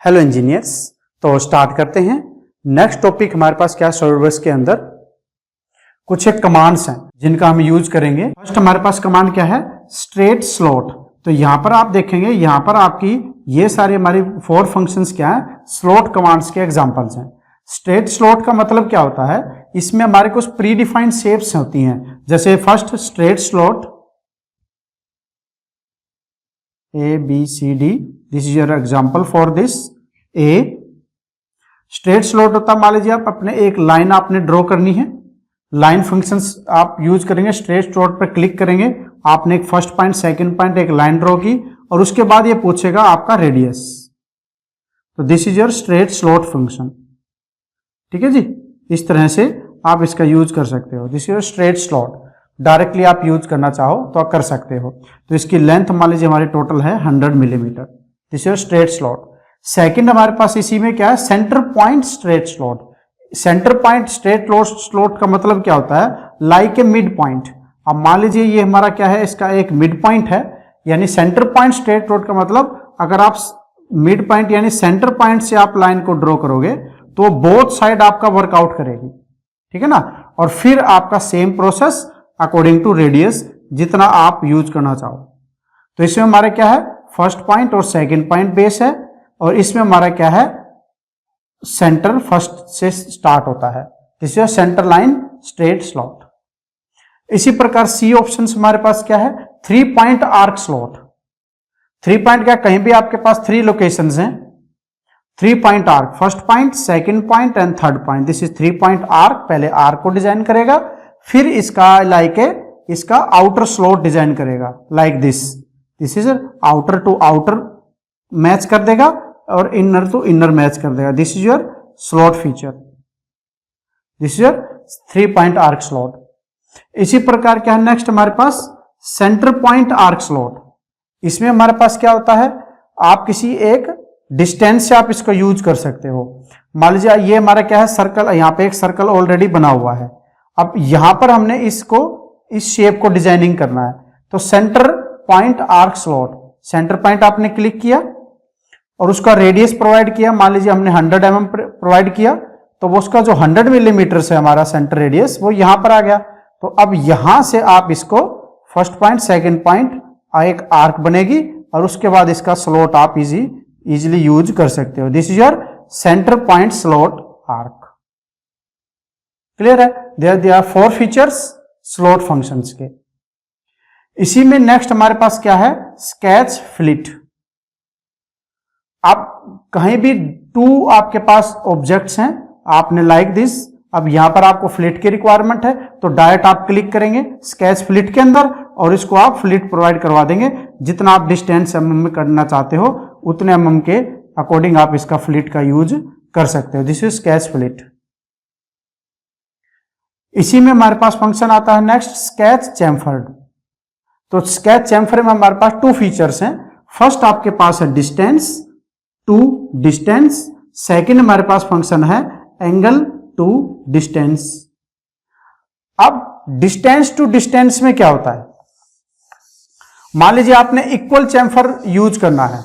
Hello engineers, तो start करते हैं। नेक्स्ट टॉपिक हमारे पास क्या सॉलिडवर्क्स के अंदर कुछ एक कमांड्स हैं जिनका हम यूज करेंगे। फर्स्ट हमारे पास कमांड क्या है, स्ट्रेट स्लॉट। तो यहां पर आप देखेंगे, यहां पर आपकी ये सारे हमारी 4 फंक्शंस क्या है, स्लॉट कमांड्स के एग्जांपल्स हैं। स्ट्रेट स्लॉट का मतलब क्या होता है, इसमें हमारे कुछ प्री डिफाइंड शेप्स होती हैं। जैसे first straight slot A B C D, this is your example for this. A straight slot होता है, मान लीजिए आप अपने एक लाइन आपने ड्रॉ करनी है, लाइन फंक्शंस आप यूज करेंगे। स्ट्रेट स्लॉट पर क्लिक करेंगे, आपने एक फर्स्ट पॉइंट, सेकंड पॉइंट, एक लाइन ड्रॉ की और उसके बाद ये पूछेगा आपका रेडियस। तो this is your straight slot function. ठीक है जी, इस तरह से आप इसका यूज कर सकते हो। This is your straight slot. Directly आप यूज करना चाहो तो आप कर सकते हो। तो इसकी लेंथ मान लीजिए हमारी टोटल है 100 millimetre. This is straight slot. Second हमारे पास इसी में क्या है, centre point straight slot. Centre point straight slot का मतलब क्या होता है, लाइक ए मिड पॉइंट। अब मान लीजिए ये हमारा क्या है, इसका एक मिड पॉइंट है, यानी सेंटर पॉइंट स्ट्रेट स्लॉट का मतलब अगर आप मिड पॉइंट यानी सेंटर पॉइंट से आप लाइन को ड्रॉ करोगे तो बोथ साइड आपका वर्कआउट करेगी। ठीक है ना। और फिर आपका same process according to radius जितना आप यूज करना चाहो। तो इसमें हमारा क्या है, फर्स्ट पॉइंट और सेकंड पॉइंट बेस है, और इसमें हमारा क्या है, सेंटर फर्स्ट से स्टार्ट होता है। This is centre line straight slot. इसी प्रकार सी ऑप्शन हमारे पास क्या है, 3 पॉइंट आर्क स्लॉट। 3 पॉइंट क्या, कहीं भी आपके पास 3 लोकेशंस हैं, 3 point arc, first point, second point and third point. This is 3 point arc. पहले आर्क को डिजाइन करेगा, फिर इसका इसका आउटर स्लॉट डिजाइन करेगा like this. This is outer to outer match कर देगा और इनर टू इनर मैच कर देगा। This is your slot feature. This is your 3 point arc slot. इसी प्रकार क्या है, नेक्स्ट हमारे पास सेंटर पॉइंट आर्क स्लॉट। इसमें हमारे पास क्या होता है, आप किसी एक डिस्टेंस से आप इसको यूज कर सकते हो। मान लीजिए ये हमारा क्या है, सर्कल, यहां पे एक सर्कल ऑलरेडी बना हुआ है। अब यहां पर हमने इस शेप को डिजाइनिंग करना है, तो centre point arc slot, centre point आपने क्लिक किया और उसका रेडियस प्रोवाइड किया। मान लीजिए हमने 100 mm प्रोवाइड किया, तो वो उसका जो 100 मिलीमीटर से हमारा सेंटर रेडियस वो यहां पर आ गया। तो अब यहां से आप इसको फर्स्ट पॉइंट, सेकंड पॉइंट, एक आर्क बनेगी और उसके बाद इसका स्लॉट आप इजीली यूज कर सकते हो। This is your center point slot arc. Clear है। There are 4 features slot functions के। इसी में नेक्स्ट हमारे पास क्या है, स्केच फ्लिट। आप कहीं भी 2 आपके पास ऑब्जेक्ट्स हैं, आपने लाइक दिस, अब यहां पर आपको फ्लिट की रिक्वायरमेंट है, तो डायरेक्ट आप क्लिक करेंगे स्केच फ्लिट के अंदर और इसको आप फ्लिट प्रोवाइड करवा देंगे। जितना आप डिस्टेंस mm में करना चाहते हो उतने mm के अकॉर्डिंग आप इसका फ्लिट का यूज कर सकते हो। This is sketch fleet. इसी में हमारे पास फंक्शन आता है नेक्स्ट, स्केच चैम्फर्ड। तो स्केच चैम्फर में हमारे पास 2 फीचर्स हैं। फर्स्ट आपके पास है डिस्टेंस टू डिस्टेंस, सेकंड हमारे पास फंक्शन है एंगल टू डिस्टेंस। अब डिस्टेंस टू डिस्टेंस में क्या होता है, मान लीजिए आपने इक्वल चैम्फर यूज करना है,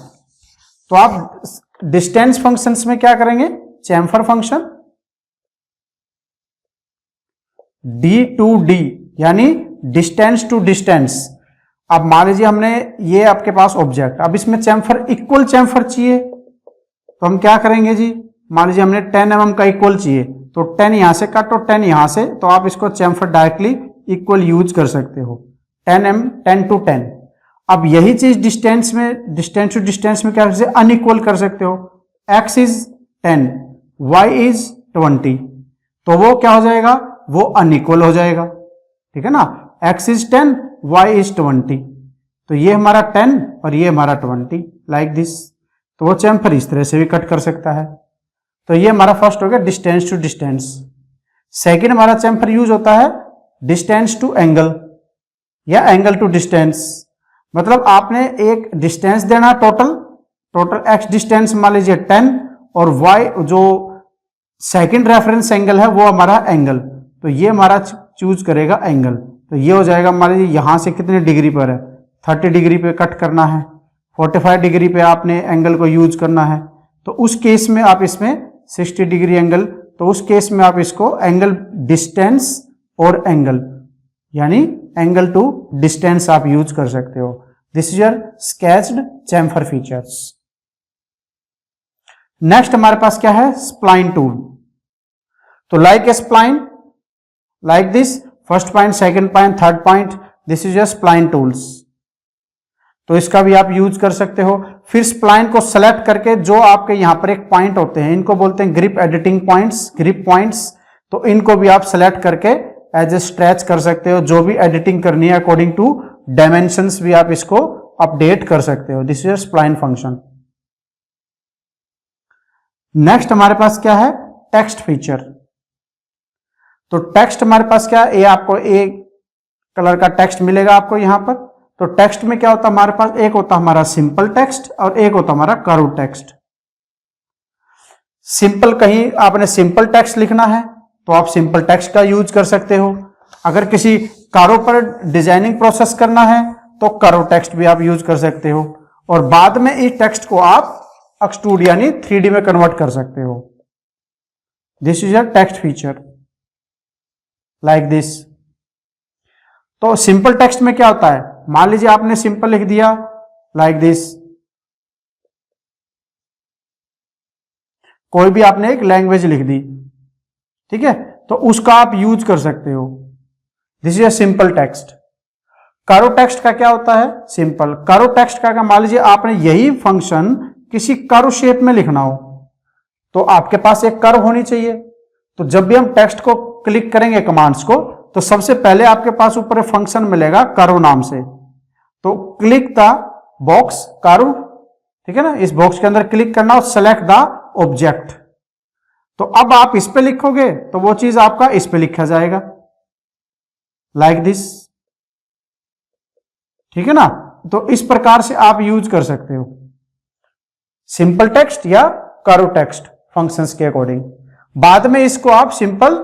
तो आप डिस्टेंस फंक्शंस में क्या करेंगे, chamfer function D to D यानी डिस्टेंस टू डिस्टेंस। अब मान लीजिए हमने ये आपके पास ऑब्जेक्ट, अब इसमें चैम्फर इक्वल चैम्फर चाहिए, तो हम क्या करेंगे जी, मान लीजिए हमने 10 mm का इक्वल चाहिए, तो 10 यहां से काटो, 10 यहां से, तो आप इसको चैम्फर डायरेक्टली इक्वल यूज कर सकते हो। 10 टू 10। अब यही चीज डिस्टेंस में, डिस्टेंस टू डिस्टेंस में क्या अनइक्वल कर सकते हो। x इज 10, y इज 20, तो वो क्या हो जाएगा, वो अनइक्वल हो जाएगा। ठीक है ना। x इज 10, y इज 20, तो ये हमारा 10 और ये हमारा 20 लाइक दिस। तो वो चैम्फर इस तरह से भी कट कर सकता है। तो ये हमारा फर्स्ट हो गया डिस्टेंस टू डिस्टेंस। सेकंड हमारा चैम्फर यूज होता है डिस्टेंस टू एंगल या एंगल टू डिस्टेंस। मतलब आपने एक डिस्टेंस देना टोटल x डिस्टेंस मान लीजिए 10 और y जो सेकंड रेफरेंस एंगल है वो हमारा एंगल, तो ये हमारा चूज करेगा एंगल। तो ये हो जाएगा मान लीजिए यहां से कितने डिग्री पर है, 30 डिग्री पे कट करना है, 45 डिग्री पे आपने एंगल को यूज करना है, तो उस केस में आप इसमें 60 डिग्री एंगल, तो उस केस में आप इसको एंगल डिस्टेंस और एंगल यानी एंगल टू डिस्टेंस आप यूज कर सकते हो। This is your sketched chamfer features. Next हमारे पास क्या है, स्प्लाइन टूल। तो like a spline, like this, first point, second point, third point, this is your spline tools. तो इसका भी आप यूज कर सकते हो। फिर स्प्लाइन को सेलेक्ट करके जो आपके यहां पर एक पॉइंट होते हैं, इनको बोलते हैं grip editing points, grip points. तो इनको भी आप सेलेक्ट करके एज ए स्ट्रेच कर सकते हो। जो भी एडिटिंग करनी है अकॉर्डिंग टू डायमेंशंस भी आप इसको अपडेट कर सकते हो। This is your spline function. Next हमारे पास क्या है, टेक्स्ट फीचर। तो टेक्स्ट हमारे पास क्या है, ये आपको एक कलर का टेक्स्ट मिलेगा आपको यहां पर। तो टेक्स्ट में क्या होता है हमारे पास, एक होता है हमारा सिंपल टेक्स्ट और एक होता है हमारा कर्व टेक्स्ट। सिंपल, कहीं आपने सिंपल टेक्स्ट लिखना है तो आप सिंपल टेक्स्ट का यूज कर सकते हो। अगर किसी कर्व पर डिजाइनिंग प्रोसेस करना है तो कर्व टेक्स्ट भी आप यूज कर सकते हो। और बाद में इस टेक्स्ट को आप एक्सट्रूड यानी 3D में कन्वर्ट कर सकते हो। This is your text feature like this. तो सिंपल टेक्स्ट में क्या होता है, मान लीजिए आपने सिंपल लिख दिया लाइक दिस, कोई भी आपने एक लैंग्वेज लिख दी, ठीक है, तो उसका आप यूज कर सकते हो। This is a simple text. Curve text का क्या होता है, सिंपल। कर्व टेक्स्ट का मान लीजिए आपने यही फंक्शन किसी कर्व शेप में लिखना हो तो आपके पास एक कर्व होनी चाहिए। तो जब भी हम टेक्स्ट को क्लिक करेंगे कमांड्स को, तो सबसे पहले आपके पास ऊपर फंक्शन मिलेगा कर्व नाम से। तो क्लिक द बॉक्स कर्व, ठीक है ना, इस बॉक्स के अंदर क्लिक करना और सेलेक्ट द ऑब्जेक्ट। तो अब आप इस पे लिखोगे तो वो चीज आपका इस पे लिखा जाएगा लाइक दिस, ठीक है ना। तो इस प्रकार से आप यूज कर सकते हो सिंपल टेक्स्ट या कर्व टेक्स्ट फंक्शंस के अकॉर्डिंग। बाद में इसको आप सिंपल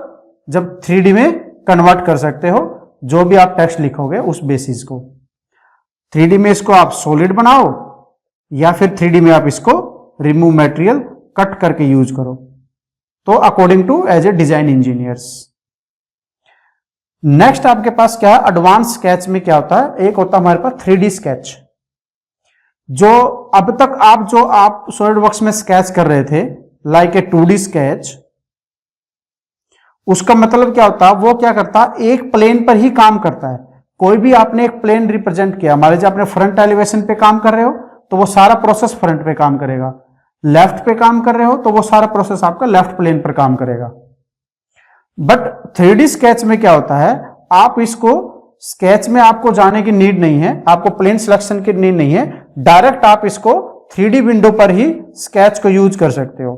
जब 3D में कन्वर्ट कर सकते हो, जो भी आप टेक्स्ट लिखोगे उस बेसिस को। 3D में इसको आप सॉलिड बनाओ या फिर 3D में आप इसको रिमूव मटेरियल कट करके यूज करो। तो according to as a design engineers. Next आपके पास क्या है, एडवांस स्केच में क्या होता है, एक होता है हमारे पास 3D स्केच। जो अब तक आप सॉलिडवर्क्स में स्केच कर रहे थे लाइक ए 2D स्केच, उसका मतलब क्या होता है, वो क्या करता है, एक प्लेन पर ही काम करता है। कोई भी आपने एक प्लेन रिप्रेजेंट किया, मान लीजिए आपने फ्रंट एलिवेशन पे काम कर रहे हो तो वो सारा प्रोसेस फ्रंट पे काम करेगा। लेफ्ट पे काम कर रहे हो तो वो सारा प्रोसेस आपका लेफ्ट प्लेन पर काम करेगा। बट 3D स्केच में क्या होता है, आप इसको स्केच में आपको जाने की नीड नहीं है, आपको प्लेन सिलेक्शन की नीड नहीं है, डायरेक्ट आप इसको 3D विंडो पर ही स्केच को यूज कर सकते हो,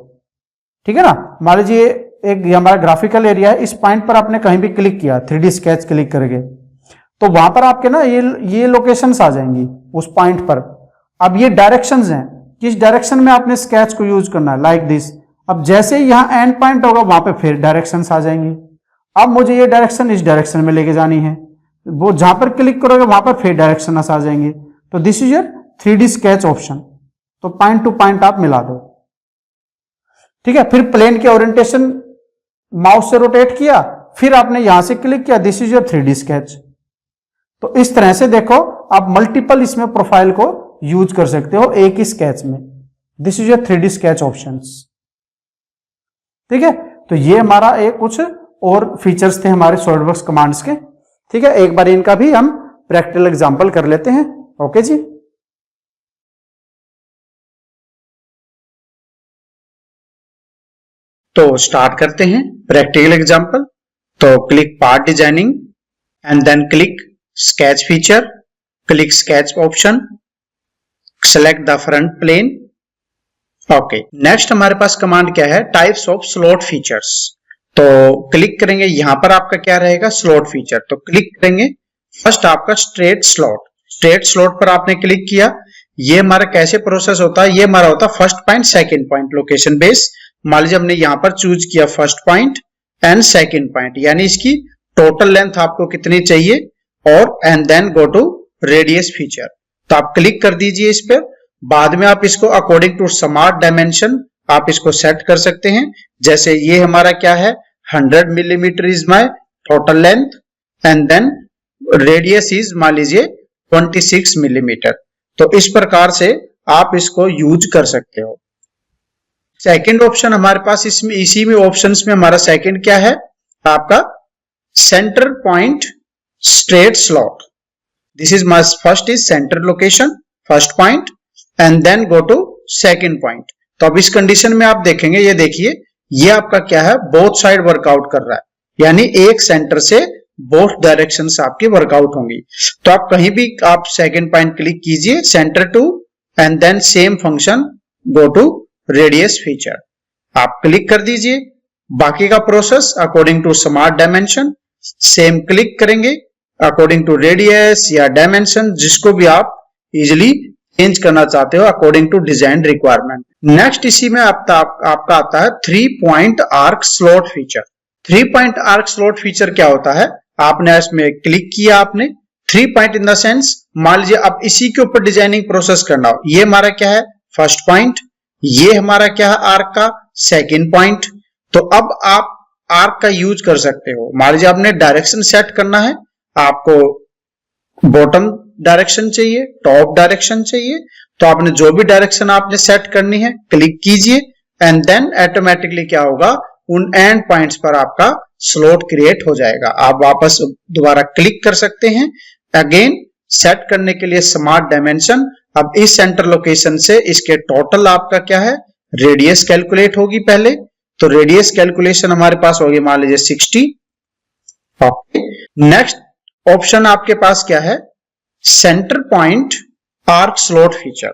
ठीक है ना। मान लीजिए एक हमारा ग्राफिकल एरिया है, इस पॉइंट पर आपने कहीं भी क्लिक किया 3D स्केच क्लिक करके, तो वहां पर आपके ना ये लोकेशंस आ जाएंगी उस पॉइंट पर। अब ये डायरेक्शंस हैं, किस डायरेक्शन में आपने स्केच को यूज करना है, लाइक दिस। अब जैसे ही यहां एंड पॉइंट होगा वहां पे फिर डायरेक्शंस आ जाएंगी। अब मुझे ये डायरेक्शन इस डायरेक्शन में लेके जानी है, वो जहां पर क्लिक करोगे वहां पर फिर डायरेक्शन आ जाएंगे। तो this is your 3D sketch option. तो पॉइंट टू पॉइंट आप मिला दो, ठीक है। फिर प्लेन के ओरिएंटेशन माउस से रोटेट किया, फिर आपने यहां से क्लिक किया, this is your 3D sketch. तो इस तरह से देखो आप मल्टीपल इसमें प्रोफाइल को यूज कर सकते हो एक ही स्केच में। This is your 3D sketch options, ठीक है। तो ये हमारा एक कुछ और फीचर्स थे हमारे सॉलिडवर्क्स कमांड्स के, ठीक है। एक बार इनका भी हम प्रैक्टिकल एग्जांपल कर लेते हैं। ओके जी, तो स्टार्ट करते हैं प्रैक्टिकल एग्जांपल। तो click part designing and then click sketch feature, click sketch option, select the front plane. Okay, next हमारे पास कमांड क्या है, टाइप्स ऑफ स्लॉट फीचर्स। तो क्लिक करेंगे, यहां पर आपका क्या रहेगा, स्लॉट फीचर। तो क्लिक करेंगे, फर्स्ट आपका स्ट्रेट स्लॉट। स्ट्रेट स्लॉट पर आपने क्लिक किया, ये हमारा कैसे प्रोसेस होता है, ये हमारा होता है first point second point location base. मान लीजिए हमने यहां पर चूज किया first point and second point, यानी इसकी टोटल लेंथ आपको कितनी चाहिए, और and then go to radius feature. तो आप क्लिक कर दीजिए इस पर। बाद में आप इसको अकॉर्डिंग टू स्मार्ट डायमेंशन आप इसको सेट कर सकते हैं। जैसे ये हमारा क्या है, 100 millimeter is my total length and then radius is मान लीजिए 26 मिलीमीटर। तो इस प्रकार से आप इसको यूज कर सकते हो। सेकंड ऑप्शन हमारे पास इसमें इसी में ऑप्शंस में हमारा सेकंड क्या है, आपका center point straight slot. This is my first is center location, first point and then go to second point. तो अब इस कंडीशन में आप देखेंगे, ये देखिए ये आपका क्या है, बोथ साइड वर्कआउट कर रहा है, यानी एक सेंटर से बोथ डायरेक्शंस आपकी वर्कआउट होंगी। तो आप कहीं भी आप सेकंड पॉइंट क्लिक कीजिए, center to and then same function go to radius feature, आप क्लिक कर दीजिए। बाकी का process according to smart dimension same click करेंगे अकॉर्डिंग टू रेडियस या डायमेंशन, जिसको भी आप इजिली चेंज करना चाहते हो according to design requirement. Next इसी में आपका आता है 3 point arc slot feature. 3 point arc slot feature क्या होता है, आपने इसमें क्लिक किया, आपने 3 पॉइंट इन द सेंस मान लीजिए अब इसी के ऊपर डिजाइनिंग प्रोसेस करना हो, ये हमारा क्या है फर्स्ट पॉइंट, ये हमारा क्या है आर्क का सेकंड पॉइंट। तो अब आप आर्क का यूज कर सकते हो। मान लीजिए आपने डायरेक्शन सेट करना है, आपको बॉटम डायरेक्शन चाहिए, टॉप डायरेक्शन चाहिए, तो आपने जो भी डायरेक्शन आपने सेट करनी है क्लिक कीजिए एंड देन ऑटोमेटिकली क्या होगा, उन एंड पॉइंट्स पर आपका स्लॉट क्रिएट हो जाएगा। आप वापस दोबारा क्लिक कर सकते हैं अगेन सेट करने के लिए स्मार्ट डायमेंशन। अब इस सेंटर लोकेशन से इसके टोटल आपका क्या है, रेडियस कैलकुलेट होगी पहले, तो रेडियस कैलकुलेशन हमारे पास होगी मान लीजिए 60। ओके, नेक्स्ट ऑप्शन आपके पास क्या है, centre point arc slot feature.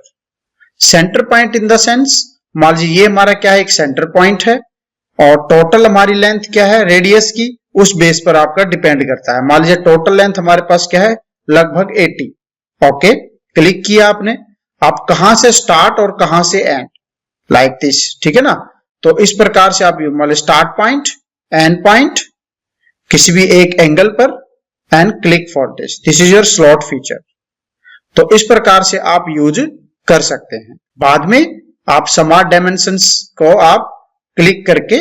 Centre point in the sense मान लीजिए ये हमारा क्या है, एक सेंटर पॉइंट है और टोटल हमारी लेंथ क्या है रेडियस की, उस बेस पर आपका डिपेंड करता है। मान लीजिए टोटल लेंथ हमारे पास क्या है, लगभग 80। ओके, क्लिक किया आपने, आप कहां से स्टार्ट और कहां से एंड, लाइक दिस, ठीक है ना। तो इस प्रकार से आप मान लीजिए स्टार्ट पॉइंट, एंड पॉइंट, किसी भी एक एंगल पर and click for this is your slot feature. तो इस प्रकार से आप यूज कर सकते हैं। बाद में आप स्मार्ट डायमेंशंस को आप क्लिक करके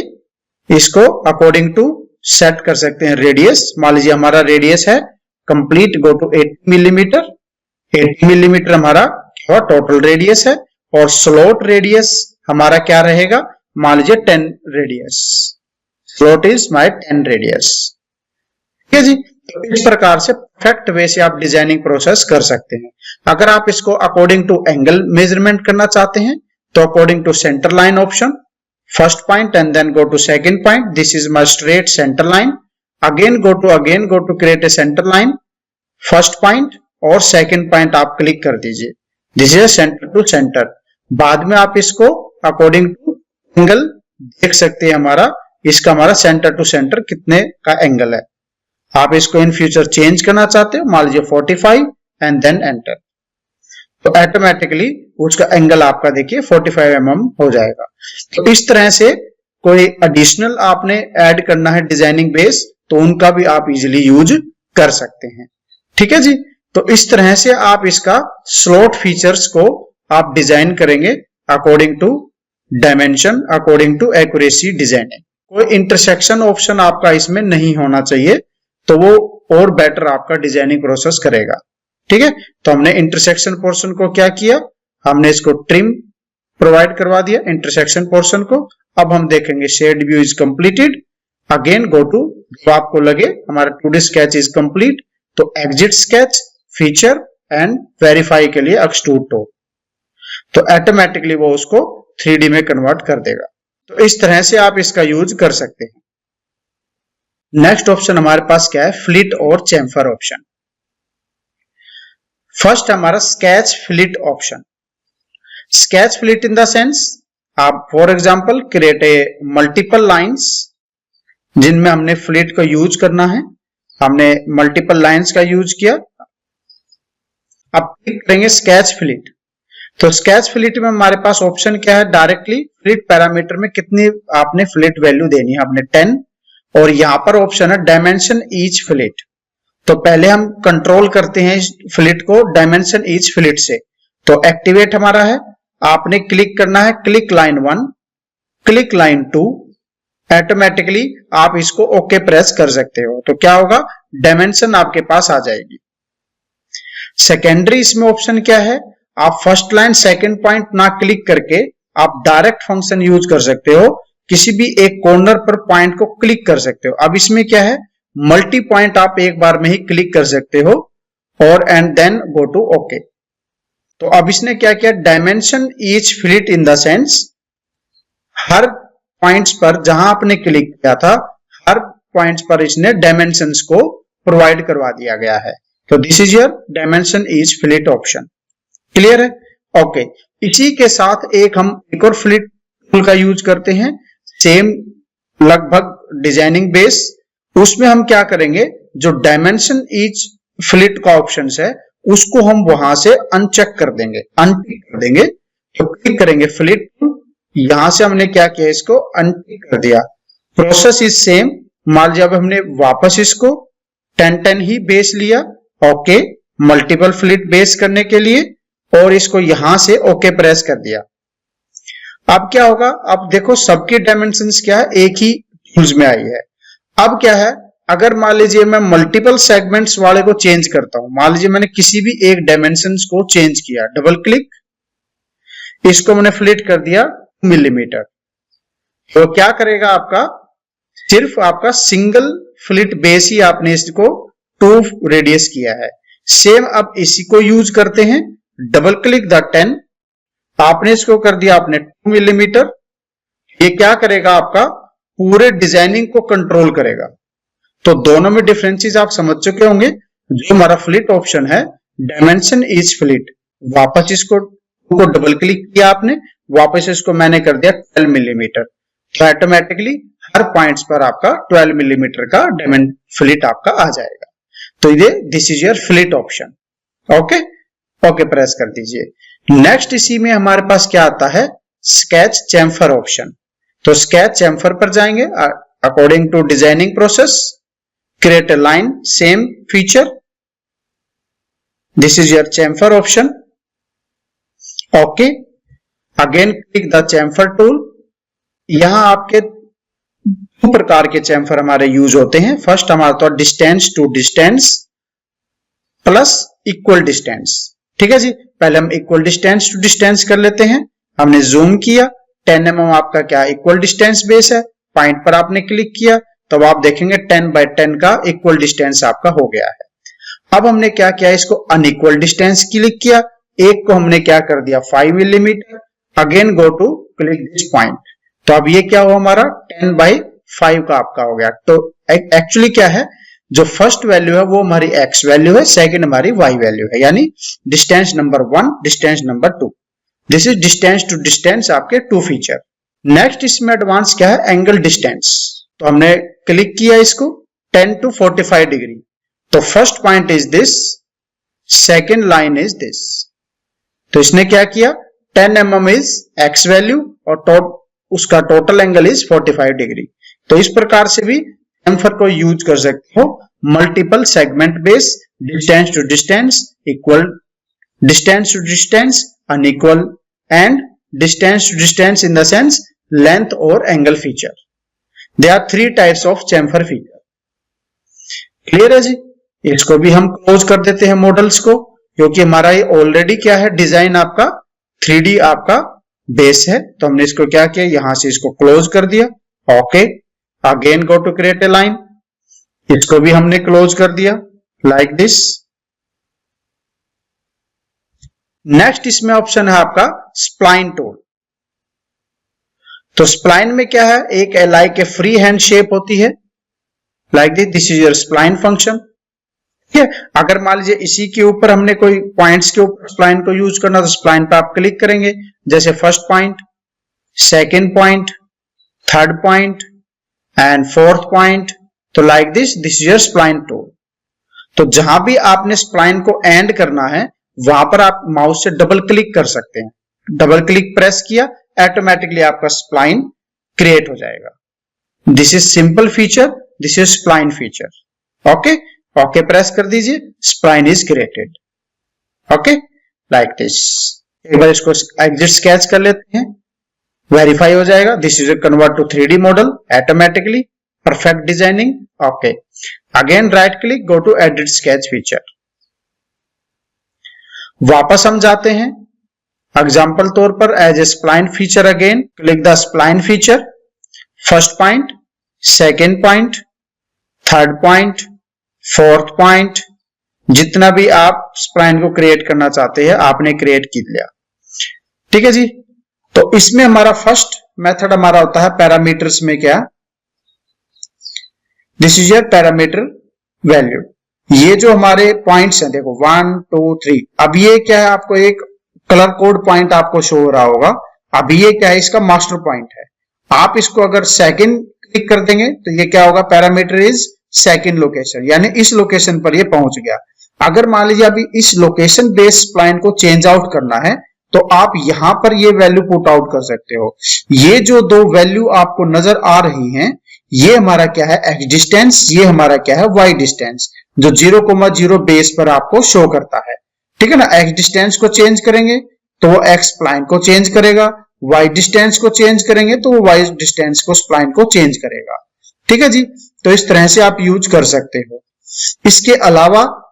इसको अकॉर्डिंग टू सेट कर सकते हैं। रेडियस मान लीजिए हमारा रेडियस है complete go to 80 millimeter, 80 millimeter हमारा क्या टोटल रेडियस है और स्लॉट रेडियस हमारा क्या रहेगा, मान लीजिए 10 radius, slot is my 10 radius. ठीक है जी, तो इस प्रकार से परफेक्ट वे से आप डिजाइनिंग प्रोसेस कर सकते हैं। अगर आप इसको अकॉर्डिंग टू एंगल मेजरमेंट करना चाहते हैं तो according to center line option, first point and then go to second point, this is my straight center line, again go to create a center line, first point और second point आप click कर दीजिए, this is center to center. बाद में आप इसको according to angle देख सकते हैं, इसका हमारा सेंटर टू सेंटर कितने का एंगल है। आप इसको इन फ्यूचर चेंज करना चाहते हो, मान लीजिए 45 एंड देन एंटर, तो ऑटोमेटिकली उसका एंगल आपका देखिए 45 mm हो जाएगा। तो इस तरह से कोई एडिशनल आपने ऐड करना है डिजाइनिंग बेस, तो उनका भी आप इजीली यूज कर सकते हैं। ठीक है जी, तो इस तरह से आप इसका स्लॉट फीचर्स को आप डिजाइन करेंगे according to dimension, according to accuracy designing. कोई इंटरसेक्शन ऑप्शन आपका इसमें नहीं होना चाहिए, तो वो और बेटर आपका डिजाइनिंग प्रोसेस करेगा। ठीक है, तो हमने इंटरसेक्शन पोर्शन को क्या किया, हमने इसको ट्रिम प्रोवाइड करवा दिया इंटरसेक्शन पोर्शन को। अब हम देखेंगे shade view is completed, again go to, जो आपको लगे हमारा 2D स्केच इज कंप्लीट, तो exit sketch, feature and verify के लिए एक्सट्रूड टू, तो ऑटोमेटिकली वो उसको 3D में कन्वर्ट कर देगा। तो इस तरह से आप इसका यूज कर सकते हैं। नेक्स्ट ऑप्शन हमारे पास क्या है, फ्लिट और चैम्फर ऑप्शन। फर्स्ट हमारा sketch fillet option. Sketch fillet in the sense आप for example create a multiple lines जिनमें हमने फ्लिट को यूज करना है, हमने मल्टीपल लाइंस का यूज किया। अब क्लिक करेंगे स्केच फ्लिट, तो स्केच फ्लिट में हमारे पास ऑप्शन क्या है, डायरेक्टली फ्लिट पैरामीटर में कितनी आपने फ्लिट वैल्यू देनी है, आपने 10, और यहां पर ऑप्शन है डायमेंशन ईच फ्लिट। तो पहले हम कंट्रोल करते हैं फ्लिट को डायमेंशन ईच फ्लिट से, तो एक्टिवेट हमारा है, आपने क्लिक करना है click line 1 click line 2, automatically आप इसको ओके प्रेस कर सकते हो। तो क्या होगा, डायमेंशन आपके पास आ जाएगी। सेकेंडरी इसमें ऑप्शन क्या है, आप फर्स्ट लाइन सेकंड पॉइंट ना क्लिक करके आप डायरेक्ट फंक्शन यूज कर सकते हो, किसी भी एक कॉर्नर पर पॉइंट को क्लिक कर सकते हो। अब इसमें क्या है, मल्टी पॉइंट आप एक बार में ही क्लिक कर सकते हो और and then go to okay. तो अब इसने क्या किया, dimension each fillet in the sense, हर पॉइंट्स पर जहां आपने क्लिक किया था हर पॉइंट्स पर इसने डायमेंशंस को प्रोवाइड करवा दिया गया है। तो this is your dimension each fillet option. Clear है? ओके। इसी के साथ एक और फिलिट टूल का यूज करते हैं, सेम लगभग डिजाइनिंग बेस। उसमें हम क्या करेंगे, जो डायमेंशन ईच फिलिट का ऑप्शन है उसको हम वहां से अनचेक कर देंगे, अनटिक कर देंगे। तो क्लिक करेंगे फिलिट, यहां से हमने क्या किया, इसको अनटिक कर दिया। Process is same. मान लिया अब हमने वापस इसको 10 ही बेस लिया, ओके, मल्टीपल फिलिट बेस करने के लिए, और इसको यहां से ओके प्रेस कर दिया। अब क्या होगा, अब देखो सबकी डायमेंशंस क्या है, एक ही टूल्स में आई है। अब क्या है, अगर मान लीजिए मैं मल्टीपल सेगमेंट्स वाले को चेंज करता हूं, मान लीजिए मैंने किसी भी एक डायमेंशंस को चेंज किया, डबल क्लिक, इसको मैंने फिलिट कर दिया 2 मिलीमीटर, तो क्या करेगा आपका, सिर्फ आपका सिंगल फिलिट बेस ही आपने इसको 2 रेडियस किया है। सेम अब इसी को यूज करते हैं, डबल क्लिक द 10, आपने इसको कर दिया आपने 2 मिलीमीटर। ये क्या करेगा, आपका पूरे डिजाइनिंग को कंट्रोल करेगा। तो दोनों में डिफरेंसेस आप समझ चुके होंगे। जो हमारा फिलिट ऑप्शन है, डायमेंशन इज फिलिट, वापस इसको डबल क्लिक किया आपने, वापस इसको मैंने कर दिया 12 मिलीमीटर, तो ऑटोमेटिकली हर पॉइंट्स पर आपका 12 मिलीमीटर का फिलिट आपका आ जाएगा। तो ये this is your fillet option. Okay, okay press कर दीजिए। नेक्स्ट इसी में हमारे पास क्या आता है, स्केच चैम्फर ऑप्शन। तो स्केच चैम्फर पर जाएंगे, according to designing process, create a line, same feature, this is your chamfer option, okay, again click the chamfer tool। यहां आपके 2 प्रकार के चैम्फर हमारे यूज होते हैं। फर्स्ट हमारा तो distance to distance plus equal distance, ठीक है जी। पहले हम इक्वल डिस्टेंस टू डिस्टेंस कर लेते हैं। हमने जूम किया, 10 mm आपका क्या इक्वल डिस्टेंस बेस है, पॉइंट पर आपने क्लिक किया, तब आप देखेंगे 10x10 का इक्वल डिस्टेंस आपका हो गया है। अब हमने क्या किया, इसको अनइक्वल डिस्टेंस क्लिक किया, एक को हमने क्या कर दिया 5 millimetre, again go to click this point, तो अब ये क्या हुआ हमारा 10/5 का आपका हो गया। तो एक्चुअली क्या है, जो फर्स्ट वैल्यू है वो हमारी x वैल्यू है, सेकंड हमारी y वैल्यू है, यानी distance number 1, distance number 2। This is distance to distance आपके 2 फीचर। नेक्स्ट इसमें एडवांस क्या है, एंगल डिस्टेंस। तो हमने क्लिक किया इसको 10 to 45 डिग्री, तो first point is this, second line is this. तो इसने क्या किया, 10 mm इज x वैल्यू और उसका टोटल एंगल इज 45 डिग्री। तो इस प्रकार से भी चैम्फर को यूज कर सकते हो, multiple segment base, distance to distance, equal distance to distance, unequal, and distance to distance in the sense length और angle feature. There are 3 types of chamfer feature। Clear है जी। इसको भी हम क्लोज कर देते हैं मॉडल्स को, क्योंकि हमारा ये ऑलरेडी क्या है, डिजाइन आपका 3D आपका बेस है। तो हमने इसको क्या किया, यहां से इसको क्लोज कर दिया, okay, again go to create a line, इसको भी हमने क्लोज कर दिया लाइक दिस। नेक्स्ट इसमें ऑप्शन है आपका स्प्लाइन टूल। तो स्प्लाइन में क्या है, एक like a free hand shape होती है, like this is your spline function. ठीक है, अगर मान लीजिए इसी के ऊपर हमने कोई पॉइंट्स के ऊपर स्प्लाइन को यूज करना, तो स्प्लाइन पे आप क्लिक करेंगे, जैसे first point, second point, third point and fourth point. तो like this is your spline tool. तो जहां भी आपने स्प्लाइन को एंड करना है, वहां पर आप माउस से डबल क्लिक कर सकते हैं। डबल क्लिक प्रेस किया, ऑटोमेटिकली आपका स्प्लाइन क्रिएट हो जाएगा। This is simple feature, this is spline feature. Okay, okay press कर दीजिए, spline is created. Okay, like this. एक बार इसको एग्जिट स्केच कर लेते हैं। वेरीफाई हो जाएगा। This is convert to 3D model automatically, perfect designing. Okay, again right click, go to edit sketch feature. वापस हम जाते हैं एग्जाम्पल तौर पर as a spline feature, again click the spline feature, first point, second point, third point, fourth point, जितना भी आप spline को क्रिएट करना चाहते हैं आपने क्रिएट कर लिया। ठीक है जी। तो इसमें हमारा फर्स्ट मेथड हमारा होता है पैरामीटर्स में क्या, this is your parameter value. ये जो हमारे पॉइंट्स हैं देखो 1 2 3, अब ये क्या है, आपको एक कलर कोड पॉइंट आपको शो हो रहा होगा। अब ये क्या है, इसका मास्टर पॉइंट है। आप इसको अगर सेकंड क्लिक कर देंगे तो ये क्या होगा, पैरामीटर इज सेकंड लोकेशन, यानी इस लोकेशन पर ये पहुंच गया। अगर मान लीजिए अभी इस लोकेशन बेस्ड स्प्लाइन को चेंज आउट करना है तो आप यहां पर ये वैल्यू पुट आउट कर सकते हो। ये जो दो वैल्यू आपको नजर आ रही हैं, ये हमारा क्या है एक्स डिस्टेंस, ये हमारा क्या है वाई डिस्टेंस, जो 0,0 बेस पर आपको शो करता है। ठीक है ना। एक्स डिस्टेंस को चेंज करेंगे तो वो एक्स स्प्लाइन को चेंज करेगा, वाई डिस्टेंस को चेंज करेंगे तो वो वाई डिस्टेंस को स्प्लाइन को चेंज करेगा। ठीक है जी। तो इस तरह से आप यूज कर सकते हो। इसके अलावा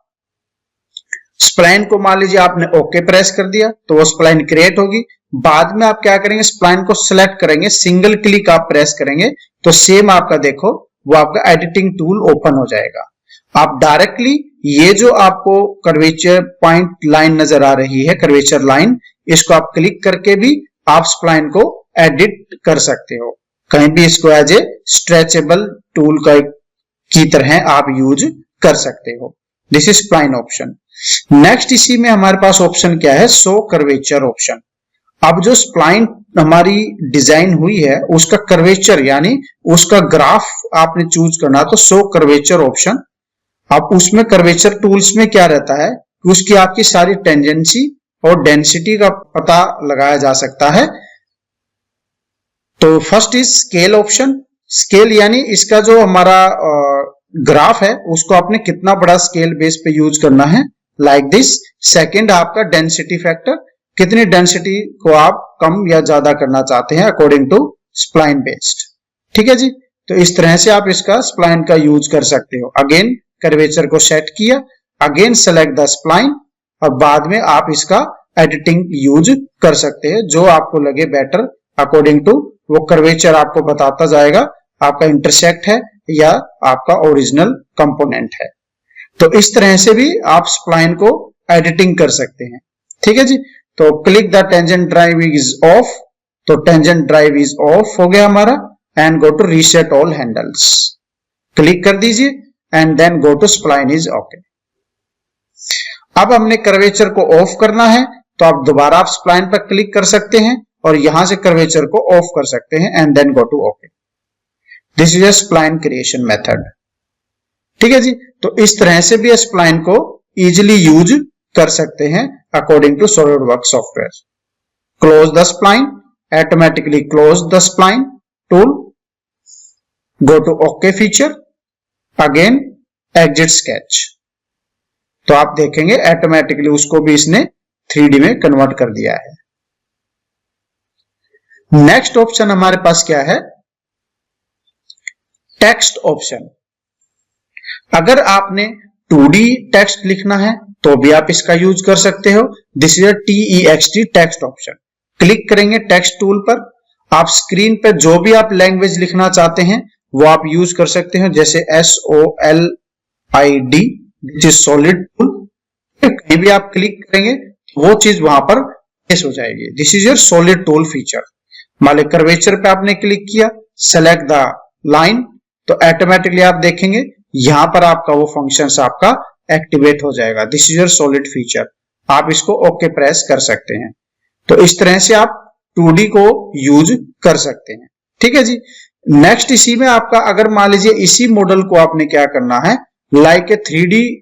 स्प्लाइन को मान लीजिए आपने ओके प्रेस कर दिया तो वो स्प्लाइन क्रिएट होगी। बाद में आप क्या करेंगे, स्प्लाइन को सिलेक्ट करेंगे, सिंगल क्लिक आप प्रेस करेंगे तो सेम आपका देखो वो आपका एडिटिंग टूल ओपन हो जाएगा। आप डायरेक्टली ये जो आपको कर्वेचर पॉइंट लाइन नजर आ रही है, कर्वेचर लाइन, इसको आप क्लिक करके भी आप स्प्लाइन को एडिट कर सकते हो। कहीं भी इसको एज ए स्ट्रेचेबल टूल की तरह आप यूज कर सकते हो। This is spline option. Next इसी में हमारे पास ऑप्शन क्या है, शो कर्वेचर ऑप्शन। अब जो स्प्लाइन हमारी डिजाइन हुई है उसका कर्वेचर यानी उसका ग्राफ आपने चूज करना, तो शो कर्वेचर ऑप्शन। अब उसमें कर्वेचर टूल्स में क्या रहता है कि उसकी आपकी सारी टेंजेंसी और डेंसिटी का पता लगाया जा सकता है। तो first is scale option. Scale यानी इसका जो हमारा ग्राफ है उसको आपने कितना बड़ा स्केल बेस पे यूज करना है, लाइक दिस। सेकंड आपका डेंसिटी फैक्टर, कितनी डेंसिटी को आप कम या ज्यादा करना चाहते हैं अकॉर्डिंग टू स्प्लाइन बेस्ड। ठीक है जी। तो इस तरह से आप इसका स्प्लाइन का यूज कर सकते हो। अगेन कर्वेचर को सेट किया, अगेन सेलेक्ट द स्प्लाइन, और बाद में आप इसका एडिटिंग यूज कर सकते हैं जो आपको लगे बेटर अकॉर्डिंग टू वो कर्वेचर आपको बताता जाएगा आपका इंटरसेक्ट है या आपका ओरिजिनल कंपोनेंट है। तो इस तरह से भी आप स्प्लाइन को एडिटिंग कर सकते हैं। ठीक है जी। तो click the tangent drive is off, तो टेंजेंट ड्राइव इज ऑफ हो गया हमारा, and go to reset all handles, click कर दीजिए and then go to spline is okay. अब हमने कर्वेचर को ऑफ करना है तो आप दोबारा आप स्प्लाइन पर क्लिक कर सकते हैं और यहां से कर्वेचर को ऑफ कर सकते हैं and then go to okay. This is a spline creation method. ठीक है जी। तो इस तरह से भी स्प्लाइन को इजीली यूज कर सकते हैं according to SolidWorks software. Close the spline, automatically close the spline tool, go to okay feature, again exit sketch. तो आप देखेंगे ऑटोमेटिकली उसको भी इसने 3D में कन्वर्ट कर दिया है। नेक्स्ट ऑप्शन हमारे पास क्या है, टेक्स्ट ऑप्शन। अगर आपने 2D टेक्स्ट लिखना है तो भी आप इसका यूज कर सकते हो। This is TEXT text option. Click करेंगे टेक्स्ट टूल पर, आप स्क्रीन पर जो भी आप लैंग्वेज लिखना चाहते हैं वो आप यूज कर सकते हो, जैसे SOLID, this is solid tool. कहीं भी आप क्लिक करेंगे वो चीज वहां पर प्लेस हो जाएगी। This is your solid tool feature. मान लीजिए कर्वेचर पे आपने क्लिक किया, सेलेक्ट द लाइन, तो ऑटोमेटिकली आप देखेंगे यहां पर आपका वो फंक्शन आपका एक्टिवेट हो जाएगा। This is your solid feature. आप इसको ओके प्रेस कर सकते हैं। तो इस तरह से आप 2D को यूज कर सकते हैं। ठीक है जी। नेक्स्ट इसी में आपका अगर मान लीजिए इसी मॉडल को आपने क्या करना है, लाइक ए 3D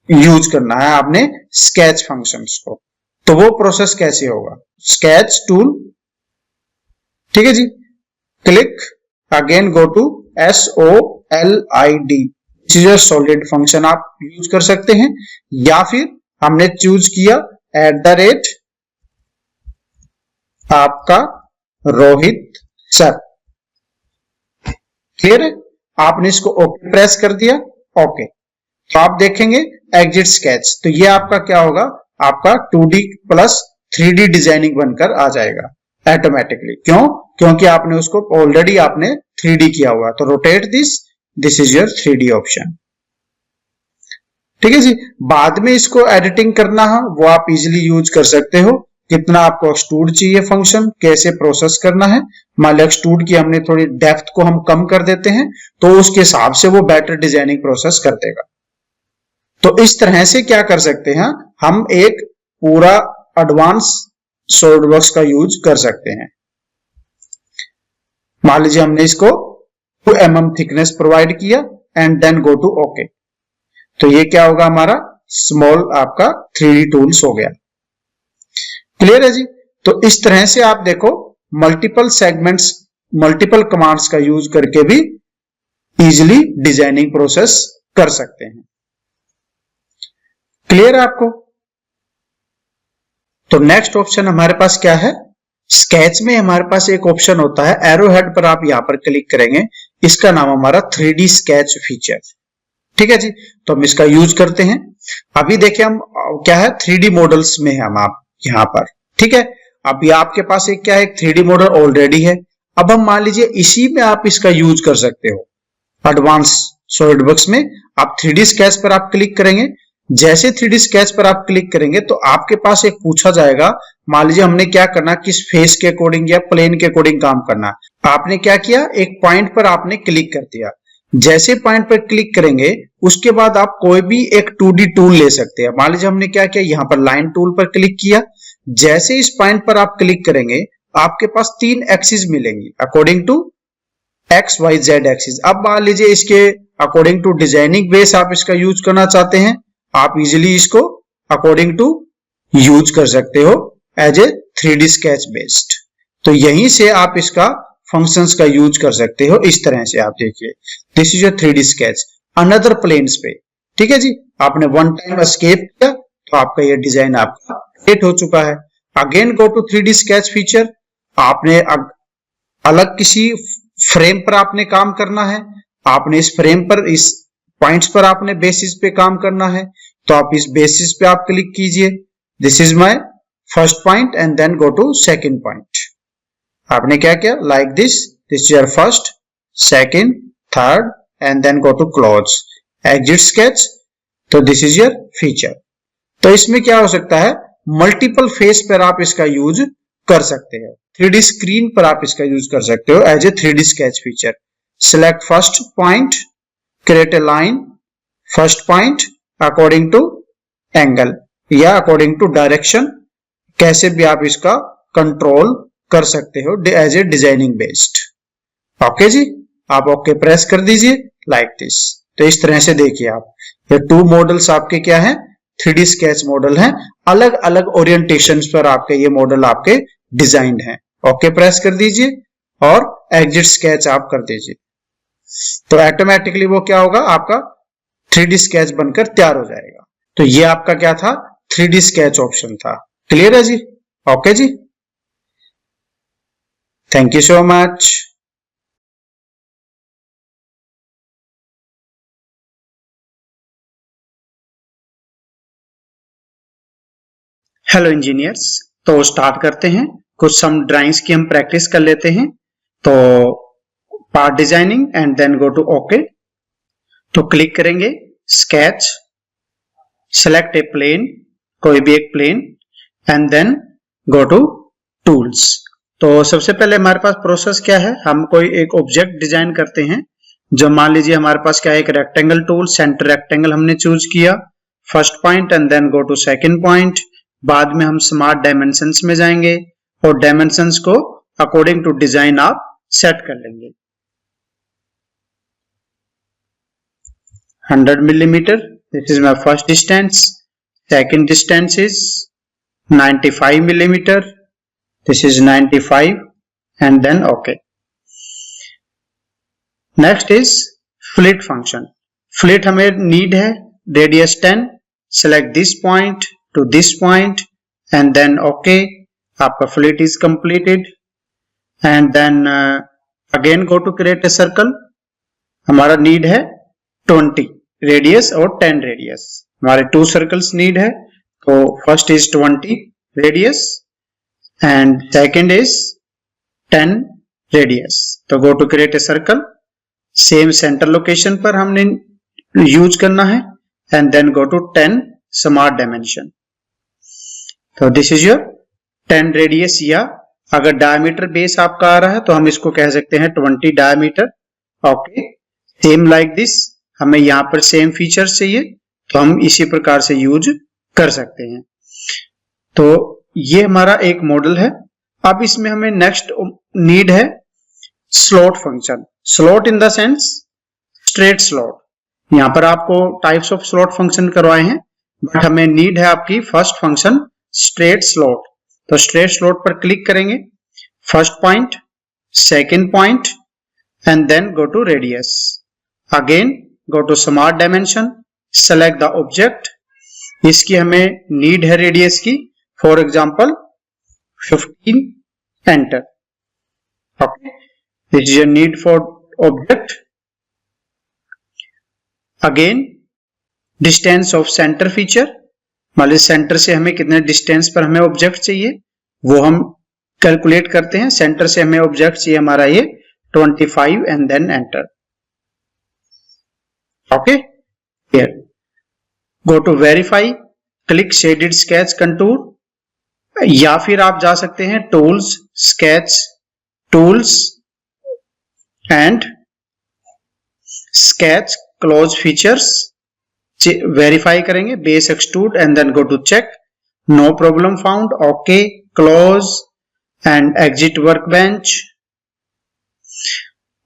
यूज करना है आपने स्केच फंक्शंस को, तो वो प्रोसेस कैसे होगा, स्केच टूल। ठीक है जी। Click, again go to SOLID, solid function आप यूज कर सकते हैं, या फिर हमने चूज किया @ आपका रोहित सर। क्लियर है? आपने इसको ओके प्रेस कर दिया, ओके। तो आप देखेंगे एग्जिट स्केच, तो ये आपका क्या होगा, आपका 2D प्लस 3D डिजाइनिंग बनकर आ जाएगा ऑटोमेटिकली। क्यों? क्योंकि आपने उसको ऑलरेडी आपने 3D किया हुआ है। तो rotate this is your 3D option. ठीक है जी। बाद में इसको एडिटिंग करना है वो आप इजीली यूज कर सकते हो। कितना आपको एक्सट्रूड चाहिए फंक्शन, कैसे प्रोसेस करना है। मान लो एक्सट्रूड की हमने थोड़ी डेप्थ को हम कम कर देते हैं तो उसके हिसाब से वो बेटर डिजाइनिंग प्रोसेस कर देगा। तो इस तरह से क्या कर सकते हैं, हम एक पूरा एडवांस सॉलिडवर्क्स का यूज कर सकते हैं। मान लीजिए हमने इसको 2 mm थिकनेस प्रोवाइड किया and then go to okay. तो ये क्या होगा, हमारा स्मॉल आपका 3D टूल्स हो गया। क्लियर है जी। तो इस तरह से आप देखो मल्टीपल सेगमेंट्स, मल्टीपल कमांड्स का यूज करके भी इजीली डिजाइनिंग प्रोसेस कर सकते हैं। क्लियर है आपको? तो नेक्स्ट ऑप्शन हमारे पास क्या है, स्केच में हमारे पास एक ऑप्शन होता है एरो हेड पर, आप यहां पर क्लिक करेंगे, इसका नाम हमारा 3D स्केच फीचर। ठीक है जी। तो हम इसका यूज करते हैं। अभी देखिए हम क्या है 3D मॉडल्स में हम आप यहां पर, ठीक है। अभी आपके पास एक क्या है, एक 3D मॉडल ऑलरेडी है। अब हम मान लीजिए इसी में आप इसका यूज कर सकते हो। एडवांस सॉलिडवर्क्स में आप 3D स्केच पर आप क्लिक करेंगे। जैसे 3D स्केच पर आप क्लिक करेंगे तो आपके पास एक पूछा जाएगा, मान लीजिए हमने क्या करना, किस फेस के अकॉर्डिंग या प्लेन के अकॉर्डिंग काम करना। आपने क्या किया, एक पॉइंट पर आपने क्लिक कर दिया। जैसे पॉइंट पर क्लिक करेंगे उसके बाद आप कोई भी एक 2D टूल ले सकते हैं। मान लीजिए हमने क्या किया, यहां पर लाइन टूल पर क्लिक किया। जैसे इस पॉइंट पर आप क्लिक करेंगे आपके पास 3 एक्सिस मिलेंगी according to X Y Z axis. अब मान लीजिए इसके अकॉर्डिंग टू डिजाइनिंग बेस आप इसका यूज करना चाहते हैं, आप इजीली इसको अकॉर्डिंग टू यूज कर सकते हो as a 3D sketch based. तो यहीं से आप इसका फंक्शंस का यूज कर सकते हो। इस तरह से आप देखिए this is your 3D sketch another planes पे। ठीक है जी। आपने वन टाइम एस्केप किया तो आपका ये डिजाइन आपका क्रिएट हो चुका है। Again go to 3D sketch feature. आपने अलग किसी फ्रेम पर आपने काम करना है, आपने इस फ्रेम पर इस पॉइंट्स पर आपने बेसिस पे काम करना है, तो आप इस बेसिस पे आप क्लिक कीजिए। This is my first point and then go to second point. आपने क्या किया, like this is your first, second, third and then go to close exit sketch. तो दिस इज योर फीचर। तो इसमें क्या हो सकता है, मल्टीपल फेस पर आप इसका यूज कर सकते हो। 3D स्क्रीन पर आप इसका यूज कर सकते हो as a 3D sketch feature. Select first point, create a line first point according to angle या according to direction, कैसे भी आप इसका कंट्रोल कर सकते हो as a designing based. Okay जी। आप ओके प्रेस कर दीजिए लाइक दिस। तो इस तरह से देखिए आप ये 2 मॉडल्स आपके क्या है, 3D स्केच मॉडल हैं। अलग अलग ओरिएंटेशंस पर आपके ये मॉडल आपके डिजाइन हैं। ओके प्रेस कर दीजिए और एग्जिट स्केच आप कर दीजिए। तो ऑटोमेटिकली वो क्या होगा, आपका 3D स्केच बनकर तैयार हो जाएगा। तो ये आपका क्या था, 3D स्केच ऑप्शन था। क्लियर है जी? ओके जी। Thank you so much. Hello engineers, तो स्टार्ट करते हैं। कुछ सम ड्राइंग्स की हम प्रैक्टिस कर लेते हैं। तो part designing and then go to okay. तो क्लिक करेंगे स्केच, सेलेक्ट ए प्लेन, कोई भी एक plane and then go to tools. तो सबसे पहले हमारे पास प्रोसेस क्या है, हम कोई एक ऑब्जेक्ट डिजाइन करते हैं। जो मान लीजिए हमारे पास क्या है, एक रेक्टेंगल टूल, सेंटर रेक्टेंगल हमने चूज किया, first point and then go to second point. बाद में हम स्मार्ट डायमेंशंस में जाएंगे और डायमेंशंस को अकॉर्डिंग टू डिजाइन आप सेट कर लेंगे। 100 millimeter, this is my first distance. Second distance is 95 millimeter, this is 95 and then okay. Next is flit function. Flit हमें need है radius 10, select this point to this point and then okay. आपका flit is completed and then again go to create a circle. हमारा need है 20 radius और 10 radius, हमारे 2 circles need है। तो first is 20 radius and second is 10 radius. तो go to create a circle, same center location पर हमने use करना है and then go to 10 smart dimension. तो दिस इज योर 10 रेडियस, या अगर डायमीटर बेस आपका आ रहा है तो हम इसको कह सकते हैं 20 diameter. Okay, same like this, हमें यहाँ पर सेम फीचर्स चाहिए तो हम इसी प्रकार से यूज कर सकते हैं। तो ये हमारा एक मॉडल है। अब इसमें हमें नेक्स्ट नीड है slot function. Slot in the sense straight slot. यहाँ पर आपको टाइप्स ऑफ स्लॉट फंक्शन करवाए हैं, बट हमें नीड है आपकी फर्स्ट फंक्शन स्ट्रेट स्लॉट। तो स्ट्रेट स्लॉट पर क्लिक करेंगे, first point, second point and then go to radius. Again go to smart dimension, select the object. इसकी हमें नीड है रेडियस की, for example 15, enter. Okay, this is your need for object. Again distance of centre feature, मान लीजिए centre से हमें कितने distance पर हमें ऑब्जेक्ट चाहिए वो हम कैलकुलेट करते हैं। सेंटर से हमें ऑब्जेक्ट चाहिए हमारा ये 25 and then enter. Okay, here go to verify, click shaded sketch contour, या फिर आप जा सकते हैं tools, sketch tools and sketch close features. Verify करेंगे, base extrude and then go to check, no problem found. Okay, close and exit workbench.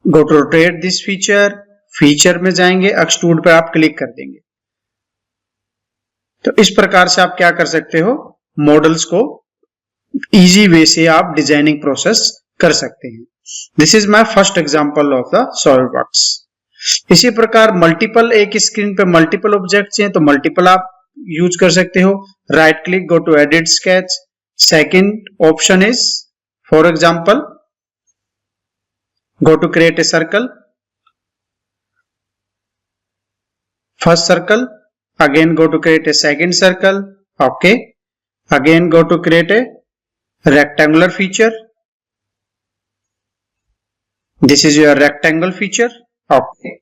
Go to rotate this feature, feature में जाएंगे, extrude पर आप क्लिक कर देंगे। तो इस प्रकार से आप क्या कर सकते हो, मॉडल्स को इजी वे से आप डिजाइनिंग प्रोसेस कर सकते हैं। This is my first example of the SolidWorks. इसी प्रकार मल्टीपल, एक स्क्रीन पे मल्टीपल ऑब्जेक्ट्स हैं तो मल्टीपल आप यूज कर सकते हो। Right click, go to edit sketch, second option is for example go to create a circle, first circle, again go to create a second circle. Okay, again go to create a rectangular feature. This is your rectangle feature. Okay,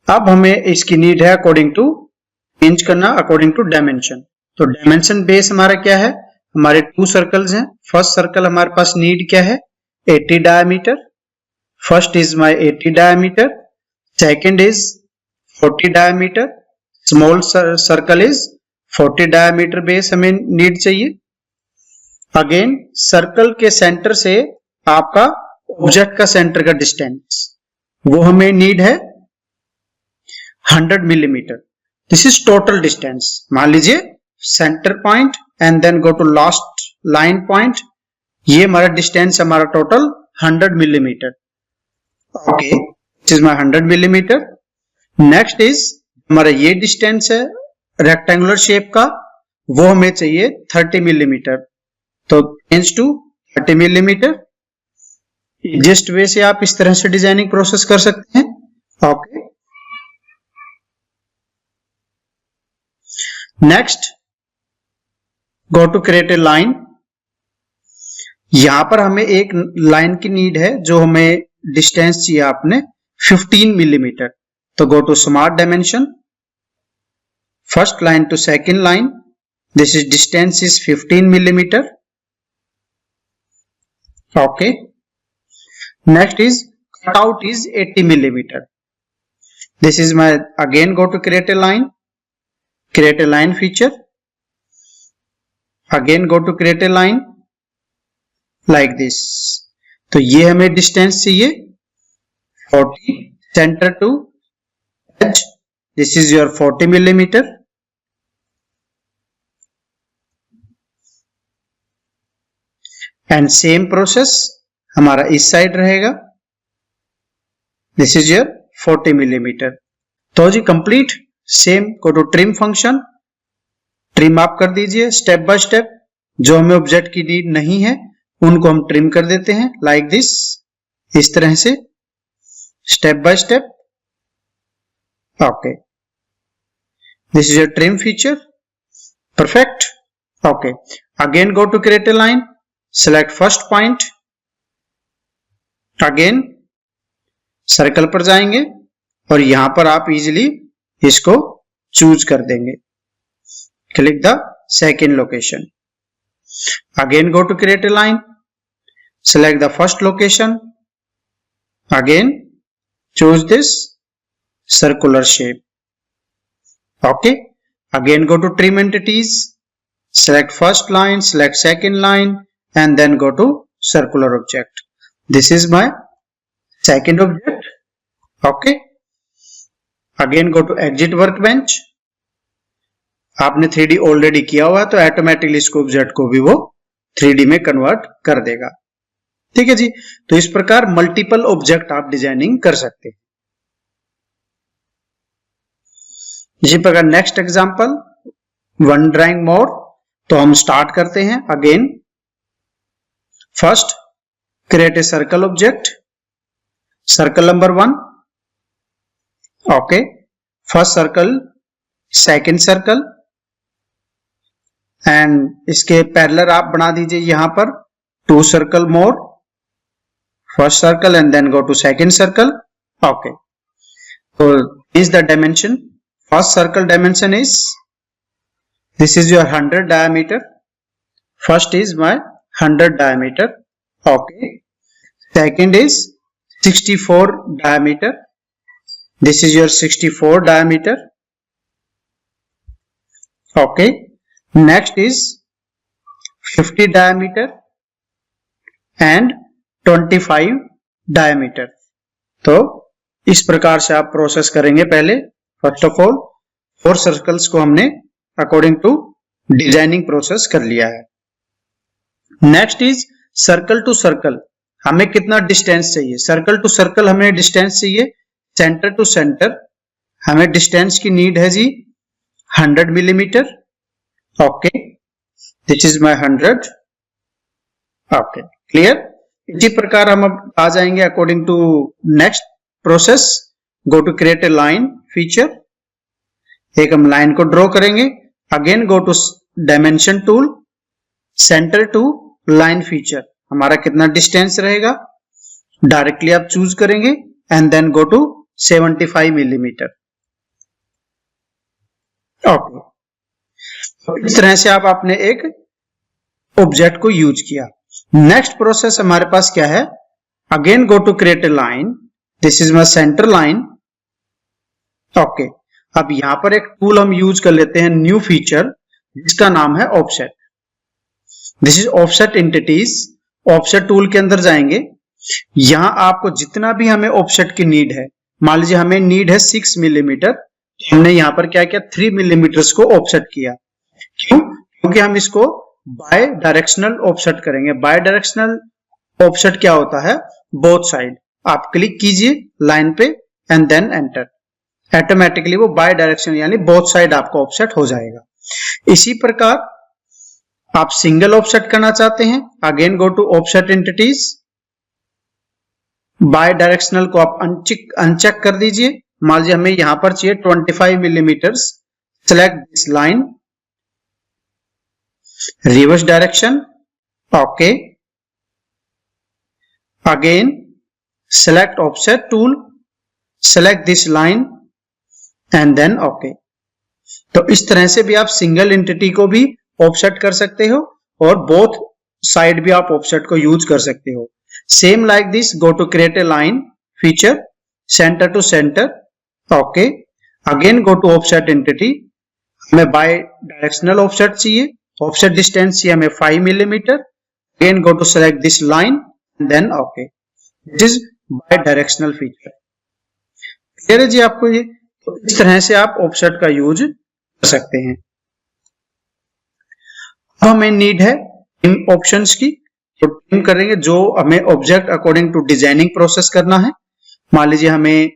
अब हमें इसकी need है according to change करना, according to dimension. तो dimension base हमारा क्या है, हमारे 2 सर्कल्स हैं। फर्स्ट सर्कल हमारे पास नीड क्या है, 80 diameter. First is my 80 diameter, second is 40 diameter. Small circle is 40 diameter base हमें नीड चाहिए। अगेन सर्कल के सेंटर से आपका ऑब्जेक्ट का सेंटर का डिस्टेंस वो हमें नीड है 100 millimetre. This is total distance. मान लीजिए centre point and then go to last line point, ये हमारा डिस्टेंस हमारा total 100 millimetre. Okay, this is my 100 millimetre. Next is हमारा ये डिस्टेंस है रेक्टेंगुलर शेप का, वो हमें चाहिए 30 मिलीमीटर। तो चेंज टू 30 मिलीमीटर। जस्ट वे से आप इस तरह से डिजाइनिंग प्रोसेस कर सकते हैं। Okay, next go to create a line. यहां पर हमें एक लाइन की नीड है जो हमें डिस्टेंस चाहिए आपने 15 मिलीमीटर। तो go to smart dimension, first line to second line, this is distance is 15 millimeter. Okay, next is cutout is 80 millimeter. This is my, again go to create a line feature, again go to create a line like this. तो ये हमें distance चाहिए 40 center to edge, this is your 40 millimeter. And same process हमारा इस side रहेगा, this is your 40 millimeter. तो जी complete. Same go to trim function, trim आप कर दीजिए स्टेप बाय स्टेप। जो हमें ऑब्जेक्ट की नीड नहीं है उनको हम ट्रिम कर देते हैं लाइक दिस, इस तरह से step by step. Okay, this is a trim feature, perfect. Okay, again go to create a line, select first point, again circle पर जाएंगे और यहां पर आप इजीली इसको चूज कर देंगे। Click the second location, again go to create a line, select the first location, again choose this circular shape. Okay, again go to trim entities, select first line, select second line, and then go to circular object. This is my second object. Okay, again go to exit workbench. आपने 3D already किया हुआ है तो automatically इसको object को भी वो 3D में कन्वर्ट कर देगा। ठीक है जी, तो इस प्रकार मल्टीपल ऑब्जेक्ट आप डिजाइनिंग कर सकते हैं। इसी प्रकार नेक्स्ट एग्जांपल, वन ड्राइंग मोर, तो हम स्टार्ट करते हैं। Again first create a circle object, circle number 1। Okay, first circle, second circle, and इसके पैरेलल आप बना दीजिए यहां पर 2 circle more, first circle and then go to second circle. Okay, so is the dimension, first circle dimension is, this is your 100 diameter, first is my 100 diameter. Okay, second is 64 diameter, this is your 64 diameter. Okay, next is 50 diameter and 25 diameter. तो इस प्रकार से आप process करेंगे। पहले first of all 4 circles को हमने according to designing process कर लिया है। Next is circle to circle, हमें कितना डिस्टेंस चाहिए? सर्कल टू सर्कल हमें डिस्टेंस चाहिए, सेंटर टू सेंटर हमें डिस्टेंस की नीड है जी 100 millimetre. Okay, this is my 100। Okay, clear. इसी प्रकार हम अब आ जाएंगे according to next process, go to create a line feature, एक हम लाइन को ड्रॉ करेंगे। Again go to dimension tool, centre to line feature, हमारा कितना डिस्टेंस रहेगा डायरेक्टली आप चूज करेंगे and then go to 75 millimetre. Okay, तो इस तरह से आप अपने एक ऑब्जेक्ट को यूज किया। नेक्स्ट प्रोसेस हमारे पास क्या है? Again go to create a line, this is my centre line. Okay, अब यहां पर एक टूल हम यूज कर लेते हैं, न्यू फीचर, जिसका नाम है offset. This is offset entities. Offset tool के अंदर जाएंगे, यहां आपको जितना भी हमें ऑफसेट की नीड है, मान लीजिए हमें नीड है 6 मिलीमीटर, हमने यहां पर क्या किया 3 मिलीमीटर को ऑफसेट किया। क्यों? क्योंकि हम इसको बाय डायरेक्शनल ऑफसेट करेंगे। बाय डायरेक्शनल ऑफसेट क्या होता है? Both side. आप क्लिक कीजिए लाइन पे एंड देन एंटर, ऑटोमेटिकली वो बाय डायरेक्शन यानी बोथ साइड आपका ऑफसेट हो जाएगा। इसी प्रकार आप सिंगल ऑफसेट करना चाहते हैं, again go to offset entities, bidirectional को आप अनचेक कर दीजिए। मान लीजिए हमें यहां पर चाहिए 25 millimetre, select this line, reverse direction. Okay, again select offset tool, select this line and then okay. तो इस तरह से भी आप सिंगल एंटिटी को भी ऑफसेट कर सकते हो और बोथ साइड भी आप ऑफसेट को यूज कर सकते हो। Same like this, go to create a line feature, centre to centre. Okay, again go to offset entity, हमें बाय डायरेक्शनल ऑफसेट चाहिए, ऑफसेट डिस्टेंस चाहिए हमें 5 millimetre. Again go to select this line and then okay, this is bidirectional feature. Clear है जी आपको ये? तो इस तरह से आप ऑफसेट का यूज कर सकते हैं। अब हमें नीड है इन ऑप्शंस की, तो ट्रिम करेंगे जो हमें object according to designing process करना है। मान लीजिए हमें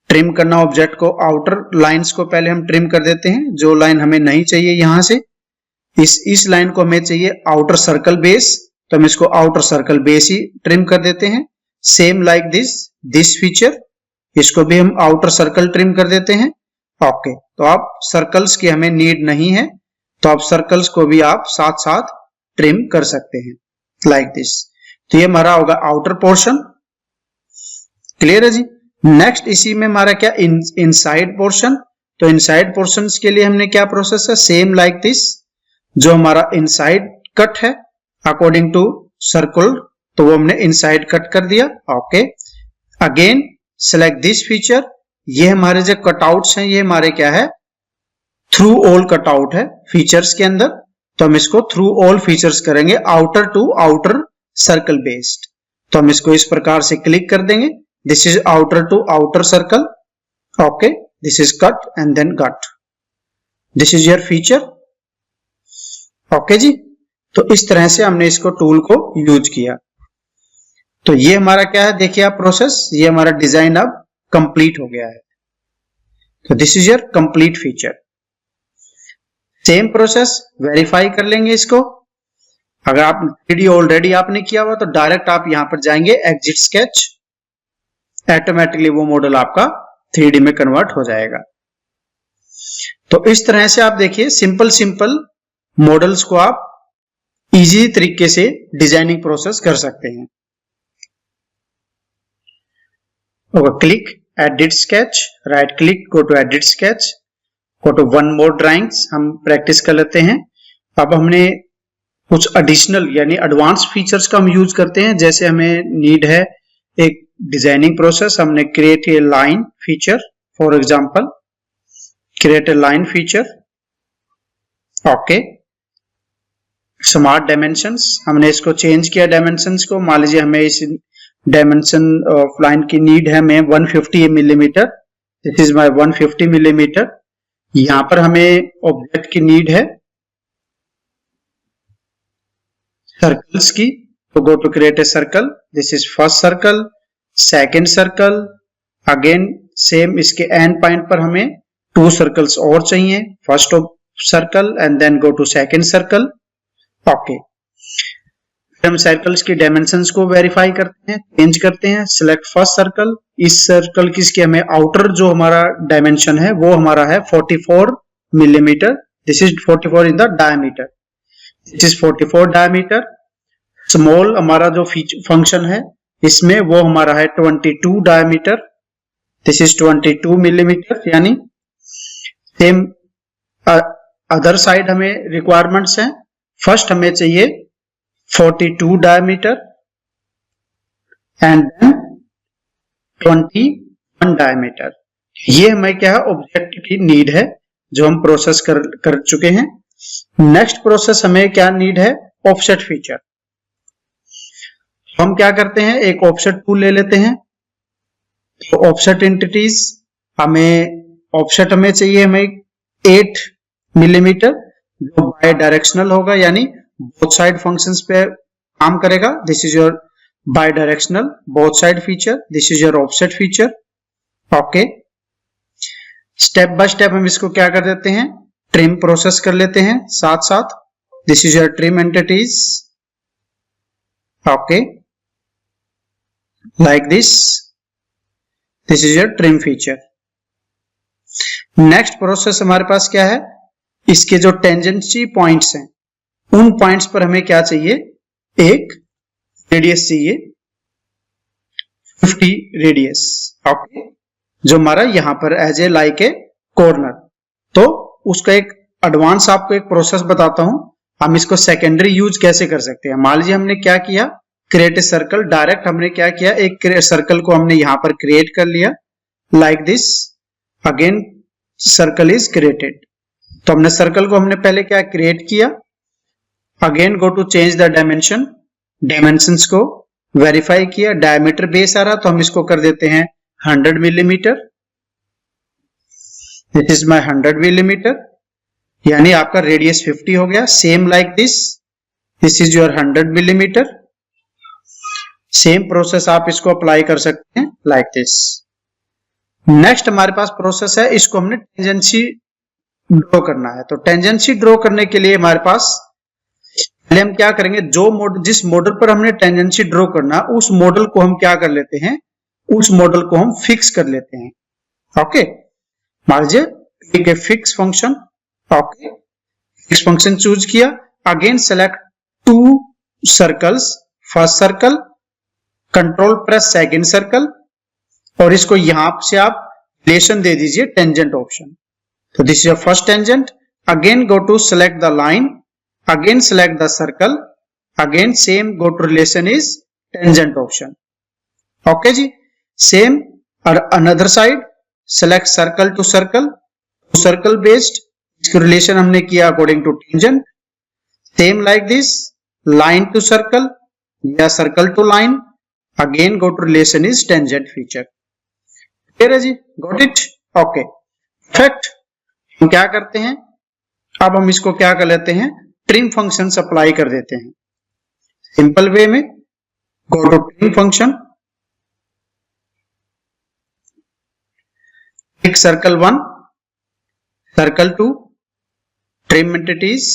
ट्रिम करना ऑब्जेक्ट को, आउटर लाइंस को पहले हम ट्रिम कर देते हैं, जो लाइन हमें नहीं चाहिए यहां से, इस लाइन को हमें चाहिए आउटर सर्कल बेस, तो हम इसको आउटर सर्कल बेस ही ट्रिम कर देते हैं। सेम लाइक दिस फीचर, इसको भी हम आउटर सर्कल ट्रिम कर देते हैं। ओके, तो आप सर्कल्स की हमें नीड नहीं है, तो आप सर्कल्स को भी आप साथ साथ ट्रिम कर सकते हैं लाइक दिस। तो ये हमारा होगा आउटर पोर्शन। क्लियर है जी। नेक्स्ट इसी में हमारा क्या इनसाइड पोर्शन। तो इनसाइड पोर्शन के लिए हमने क्या प्रोसेस है, सेम लाइक दिस। जो हमारा इनसाइड कट है अकॉर्डिंग टू सर्कल, तो वो हमने इनसाइड कट कर दिया। Okay, again select this feature. ये हमारे जो कटआउट्स हैं ये हमारे क्या है, थ्रू ऑल कटआउट है फीचर्स के अंदर। तो हम इसको थ्रू ऑल फीचर्स करेंगे, outer to outer circle based. तो हम इसको इस प्रकार से क्लिक कर देंगे। This is outer to outer circle. Okay, this is cut and then cut. This is your feature. Okay जी। तो इस तरह से हमने इसको टूल को यूज किया। तो ये हमारा क्या है, देखिए आप प्रोसेस, ये हमारा डिजाइन अब कंप्लीट हो गया है। तो this is your complete feature. Same process verify कर लेंगे इसको। अगर आप 3D ऑलरेडी आपने किया हुआ तो डायरेक्ट आप यहां पर जाएंगे एग्जिट स्केच, ऑटोमेटिकली वो मॉडल आपका 3D में कन्वर्ट हो जाएगा। तो इस तरह से आप देखिए सिंपल मॉडल्स को आप इजी तरीके से डिजाइनिंग प्रोसेस कर सकते हैं। Click edit sketch, right click, go to edit sketch, go to one more drawings. हम प्रैक्टिस कर लेते हैं। अब हमने कुछ एडिशनल यानी एडवांस फीचर्स का हम यूज करते हैं। जैसे हमें नीड है एक डिजाइनिंग प्रोसेस, हमने create a line feature, for example create a line feature. Okay, smart dimensions, हमने इसको चेंज किया डायमेंशंस को। मान लीजिए हमें इस डायमेंशन ऑफ लाइन की नीड है हमें 150 millimetre. This is my 150 millimetre. यहां पर हमें ऑब्जेक्ट की नीड है सर्कल्स की, तो go to create a circle. This is first circle, second circle. Again same इसके एंड पॉइंट पर हमें 2 सर्कल्स और चाहिए, first circle and then go to second circle. Okay, हम सर्कल्स की डायमेंशंस को वेरीफाई करते हैं, चेंज करते हैं। सिलेक्ट फर्स्ट सर्कल, इस सर्कल की इसके हमें आउटर जो हमारा डायमेंशन है वो हमारा है 44 millimetre. This is 44 in the diameter, this is 44 diameter. Small हमारा जो फंक्शन है इसमें वो हमारा है 22 डायमीटर। This is 22 millimetre. यानी सेम अदर साइड हमें रिक्वायरमेंट्स हैं। फर्स्ट हमें चाहिए 42 डायमीटर एंड देन 21 डायमीटर। ये हमें क्या है, ऑब्जेक्ट की नीड है जो हम प्रोसेस कर चुके हैं। नेक्स्ट प्रोसेस हमें क्या नीड है, ऑफसेट फीचर। हम क्या करते हैं, एक ऑफसेट टूल ले लेते हैं। तो ऑफसेट एंटिटीज ऑफसेट हमें चाहिए हमें 8 मिलीमीटर, जो बाय डायरेक्शनल होगा यानी बोथ साइड फंक्शंस पे काम करेगा। This is your bidirectional both side feature, this is your offset feature. Okay, step by step हम इसको क्या कर देते हैं, ट्रिम प्रोसेस कर लेते हैं साथ साथ। This is your trim entities. Okay, like this is your trim feature. Next process हमारे पास क्या है, इसके जो टेंजेंसी पॉइंट्स हैं उन पॉइंट्स पर हमें क्या चाहिए, एक रेडियस चाहिए 50 रेडियस। ओके, जो हमारा यहां पर as a like a corner. तो उसका एक एडवांस आपको एक प्रोसेस बताता हूं, हम इसको सेकेंडरी यूज कैसे कर सकते हैं। मान लीजिए हमने क्या किया, क्रिएट ए सर्कल। डायरेक्ट हमने क्या किया, एक सर्कल को हमने यहां पर क्रिएट कर लिया like this. Again circle is created. तो हमने सर्कल को हमने पहले क्या क्रिएट किया। Again go to change the dimension, dimensions को वेरीफाई किया। डायमीटर बेस आ रहा तो हम इसको कर देते हैं 100 millimetre. This is my 100 millimetre, यानी आपका रेडियस 50 हो गया। Same like this is your 100 millimetre. Same process आप इसको अप्लाई कर सकते हैं लाइक दिस। नेक्स्ट हमारे पास प्रोसेस है, इसको हमने टेंजेंसी ड्रॉ करना है। तो टेंजेंसी ड्रॉ करने के लिए हमारे पास पहले हम क्या करेंगे, जिस मॉडल पर हमने टेंजेंसी ड्रॉ करना उस मॉडल को हम क्या कर लेते हैं, उस मॉडल को हम फिक्स कर लेते हैं। ओके, मान लीजिए ठीक है, fix function. Okay, fix function choose किया। Again select 2 circles, first circle, control press second circle, और इसको यहां से आप रिलेशन दे दीजिए टेंजेंट ऑप्शन। तो this is your first tangent. Again go to select the line, again select the circle, again same go to relation is tangent option. Okay जी, same और another side select circle to circle based, इसको relation हमने किया according to tangent. Same like this, line to circle या circle to line, again go to relation is tangent feature. Clear है जी, got it? Okay, perfect. हम क्या करते हैं, अब हम इसको क्या कर लेते हैं, ट्रिम फंक्शन अप्लाई कर देते हैं सिंपल वे में। Go to trim function, pick circle 1, circle 2, trim entities,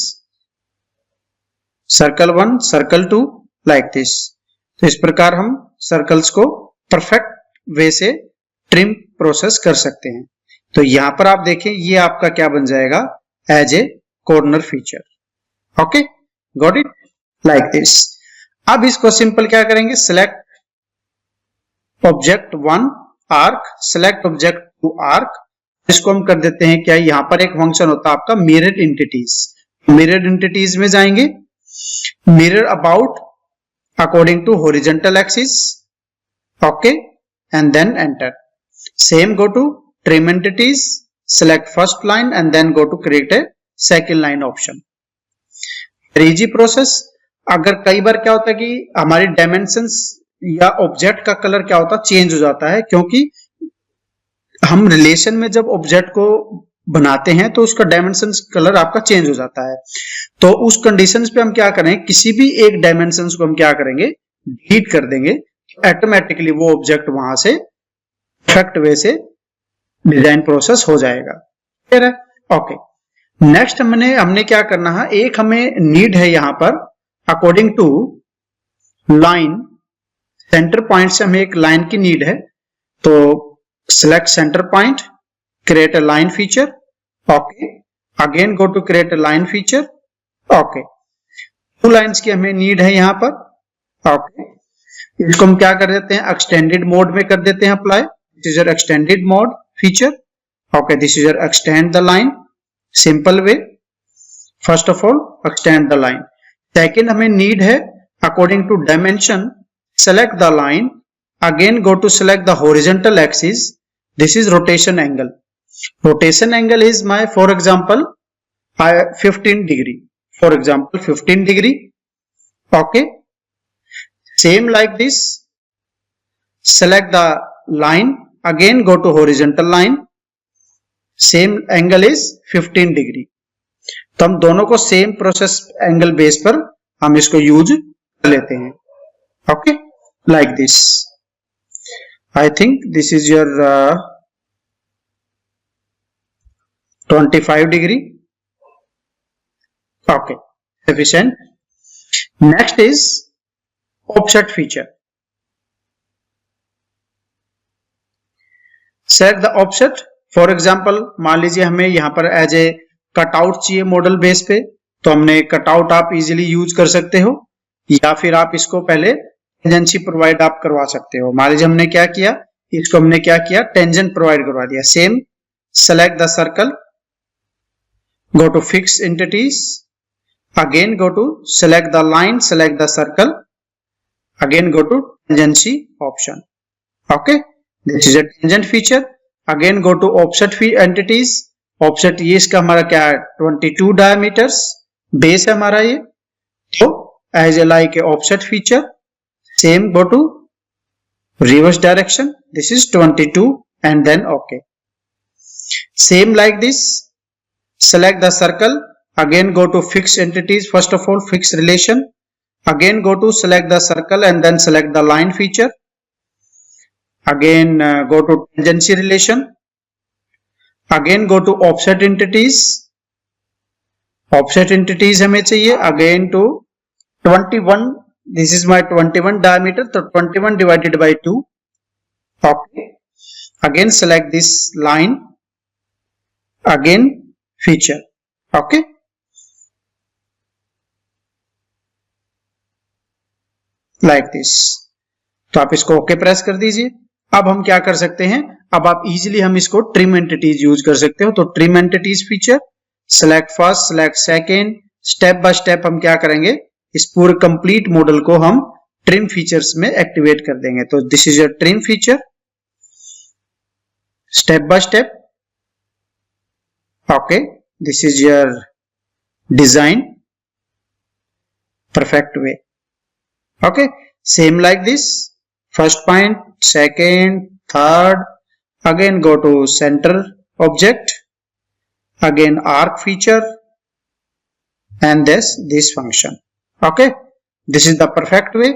circle 1, circle 2, like this. तो इस प्रकार हम सर्कल्स को परफेक्ट वे से ट्रिम प्रोसेस कर सकते हैं। तो यहां पर आप देखें, ये आपका क्या बन जाएगा, as a corner feature. Okay, got it, like this. अब इसको सिंपल क्या करेंगे, select object 1 arc, select object 2 arc. इसको हम कर देते हैं क्या, यहां पर एक फंक्शन होता है आपका मिरर एंटिटीज। मिरर एंटिटीज में जाएंगे, mirror about according to horizontal axis. Okay, and then enter. Same go to trim entities, select first line and then go to create a second line option. Easy process. अगर कई बार क्या होता है कि हमारी dimensions या ऑब्जेक्ट का colour क्या होता है, चेंज हो जाता है, क्योंकि हम रिलेशन में जब ऑब्जेक्ट को बनाते हैं तो उसका डायमेंशंस कलर आपका चेंज हो जाता है। तो उस कंडीशंस पे हम क्या करें, किसी भी एक डायमेंशंस को हम क्या करेंगे, डिलीट कर देंगे, ऑटोमेटिकली वो ऑब्जेक्ट वहां से परफेक्ट वे से डिजाइन प्रोसेस हो जाएगा। क्लियर है? ओके, नेक्स्ट हमने क्या करना है, एक हमें नीड है यहां पर according to line centre point से हमें एक लाइन की नीड है। तो select centre point, create a line feature. Okay, again go to create a line feature. Okay, 2 lines की हमें नीड है यहां पर। ओके, इसको हम क्या कर देते हैं, एक्सटेंडेड मोड में कर देते हैं apply. This is your extended mode feature. Okay, this is your extend the line, simple way. First of all, extend the line. Second हमें need है according to dimension, select the line, again go to select the horizontal axis. This is rotation angle. Rotation angle is my, for example, 15 degree. For example, 15 degree. Okay, same like this. Select the line. Again go to horizontal line, same angle is 15 degree. तो हम दोनों को same process angle base पर हम इसको use कर लेते हैं। Okay, like this. I think this is your 25 degree. Okay, sufficient. Next is offset feature. Set the offset. For example, मान लीजिए हमें यहां पर एज ए कटआउट चाहिए मॉडल बेस पे, तो हमने कटआउट आप इजीली यूज कर सकते हो, या फिर आप इसको पहले टेंजेंसी प्रोवाइड आप करवा सकते हो। मान लीजिए हमने क्या किया, इसको हमने क्या किया, टेंजेंट प्रोवाइड करवा दिया। Same, select the circle, go to fix entities, again go to select the line, select the circle, again go to tangency option. Okay, this is a tangent feature. Again go to offset entities. Offset ये इसका हमारा क्या है, 22 diameters base है हमारा ये। तो as a like a offset feature, same go to reverse direction, this is 22 and then okay. Same like this, select the circle, again go to fix entities, first of all fix relation, again go to select the circle and then select the line feature. Again go to tangency relation, again go to offset entities, offset entities हमें चाहिए, again to 21, this is my 21 diameter, so 21 divided by 2. Okay, again select this line, again feature. Okay, like this. तो आप इसको okay press कर दीजिए। अब हम क्या कर सकते हैं, अब आप इजीली हम इसको ट्रिम एंटिटीज यूज कर सकते हो। तो trim entities feature, select first, select second, step by step हम क्या करेंगे, इस पूरे कंप्लीट मॉडल को हम ट्रिम फीचर्स में एक्टिवेट कर देंगे। तो this is your trim feature, step by step. Okay, this is your design, perfect way. Okay, same like this, first point, second, third, again go to center object, again arc feature, and this function. Okay, this is the perfect way.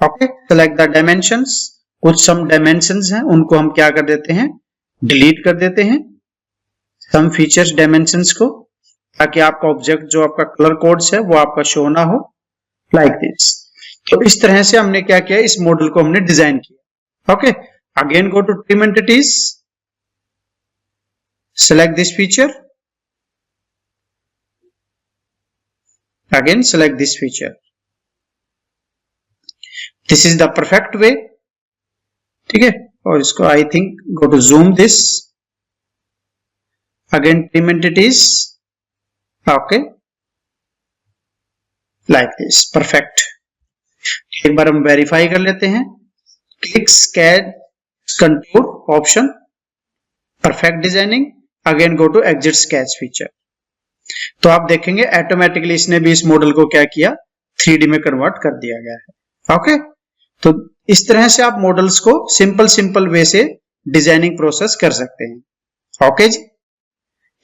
Okay, select the dimensions, कुछ some dimensions हैं उनको हम क्या कर देते हैं, delete कर देते हैं, some features dimensions को, ताकि आपका ऑब्जेक्ट जो आपका कलर कोड्स है वो आपका शो ना हो, लाइक दिस। तो इस तरह से हमने क्या किया, इस मॉडल को हमने डिजाइन किया। Okay, again go to trim entities, select this feature, again select this feature. This is the perfect way. ठीक है, और इसको I think go to zoom this, again trim entities, okay, like this, perfect. एक बार हम verify कर लेते हैं, click sketch contour option, perfect designing, again go to exit sketch feature. तो आप देखेंगे ऑटोमेटिकली इसने भी इस मॉडल को क्या किया, 3D में कन्वर्ट कर दिया गया है। ओके, तो इस तरह से आप मॉडल्स को सिंपल वे से डिजाइनिंग प्रोसेस कर सकते हैं। ओके जी,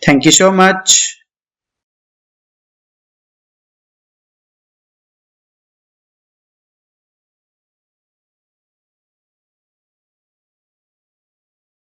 थैंक यू सो मच।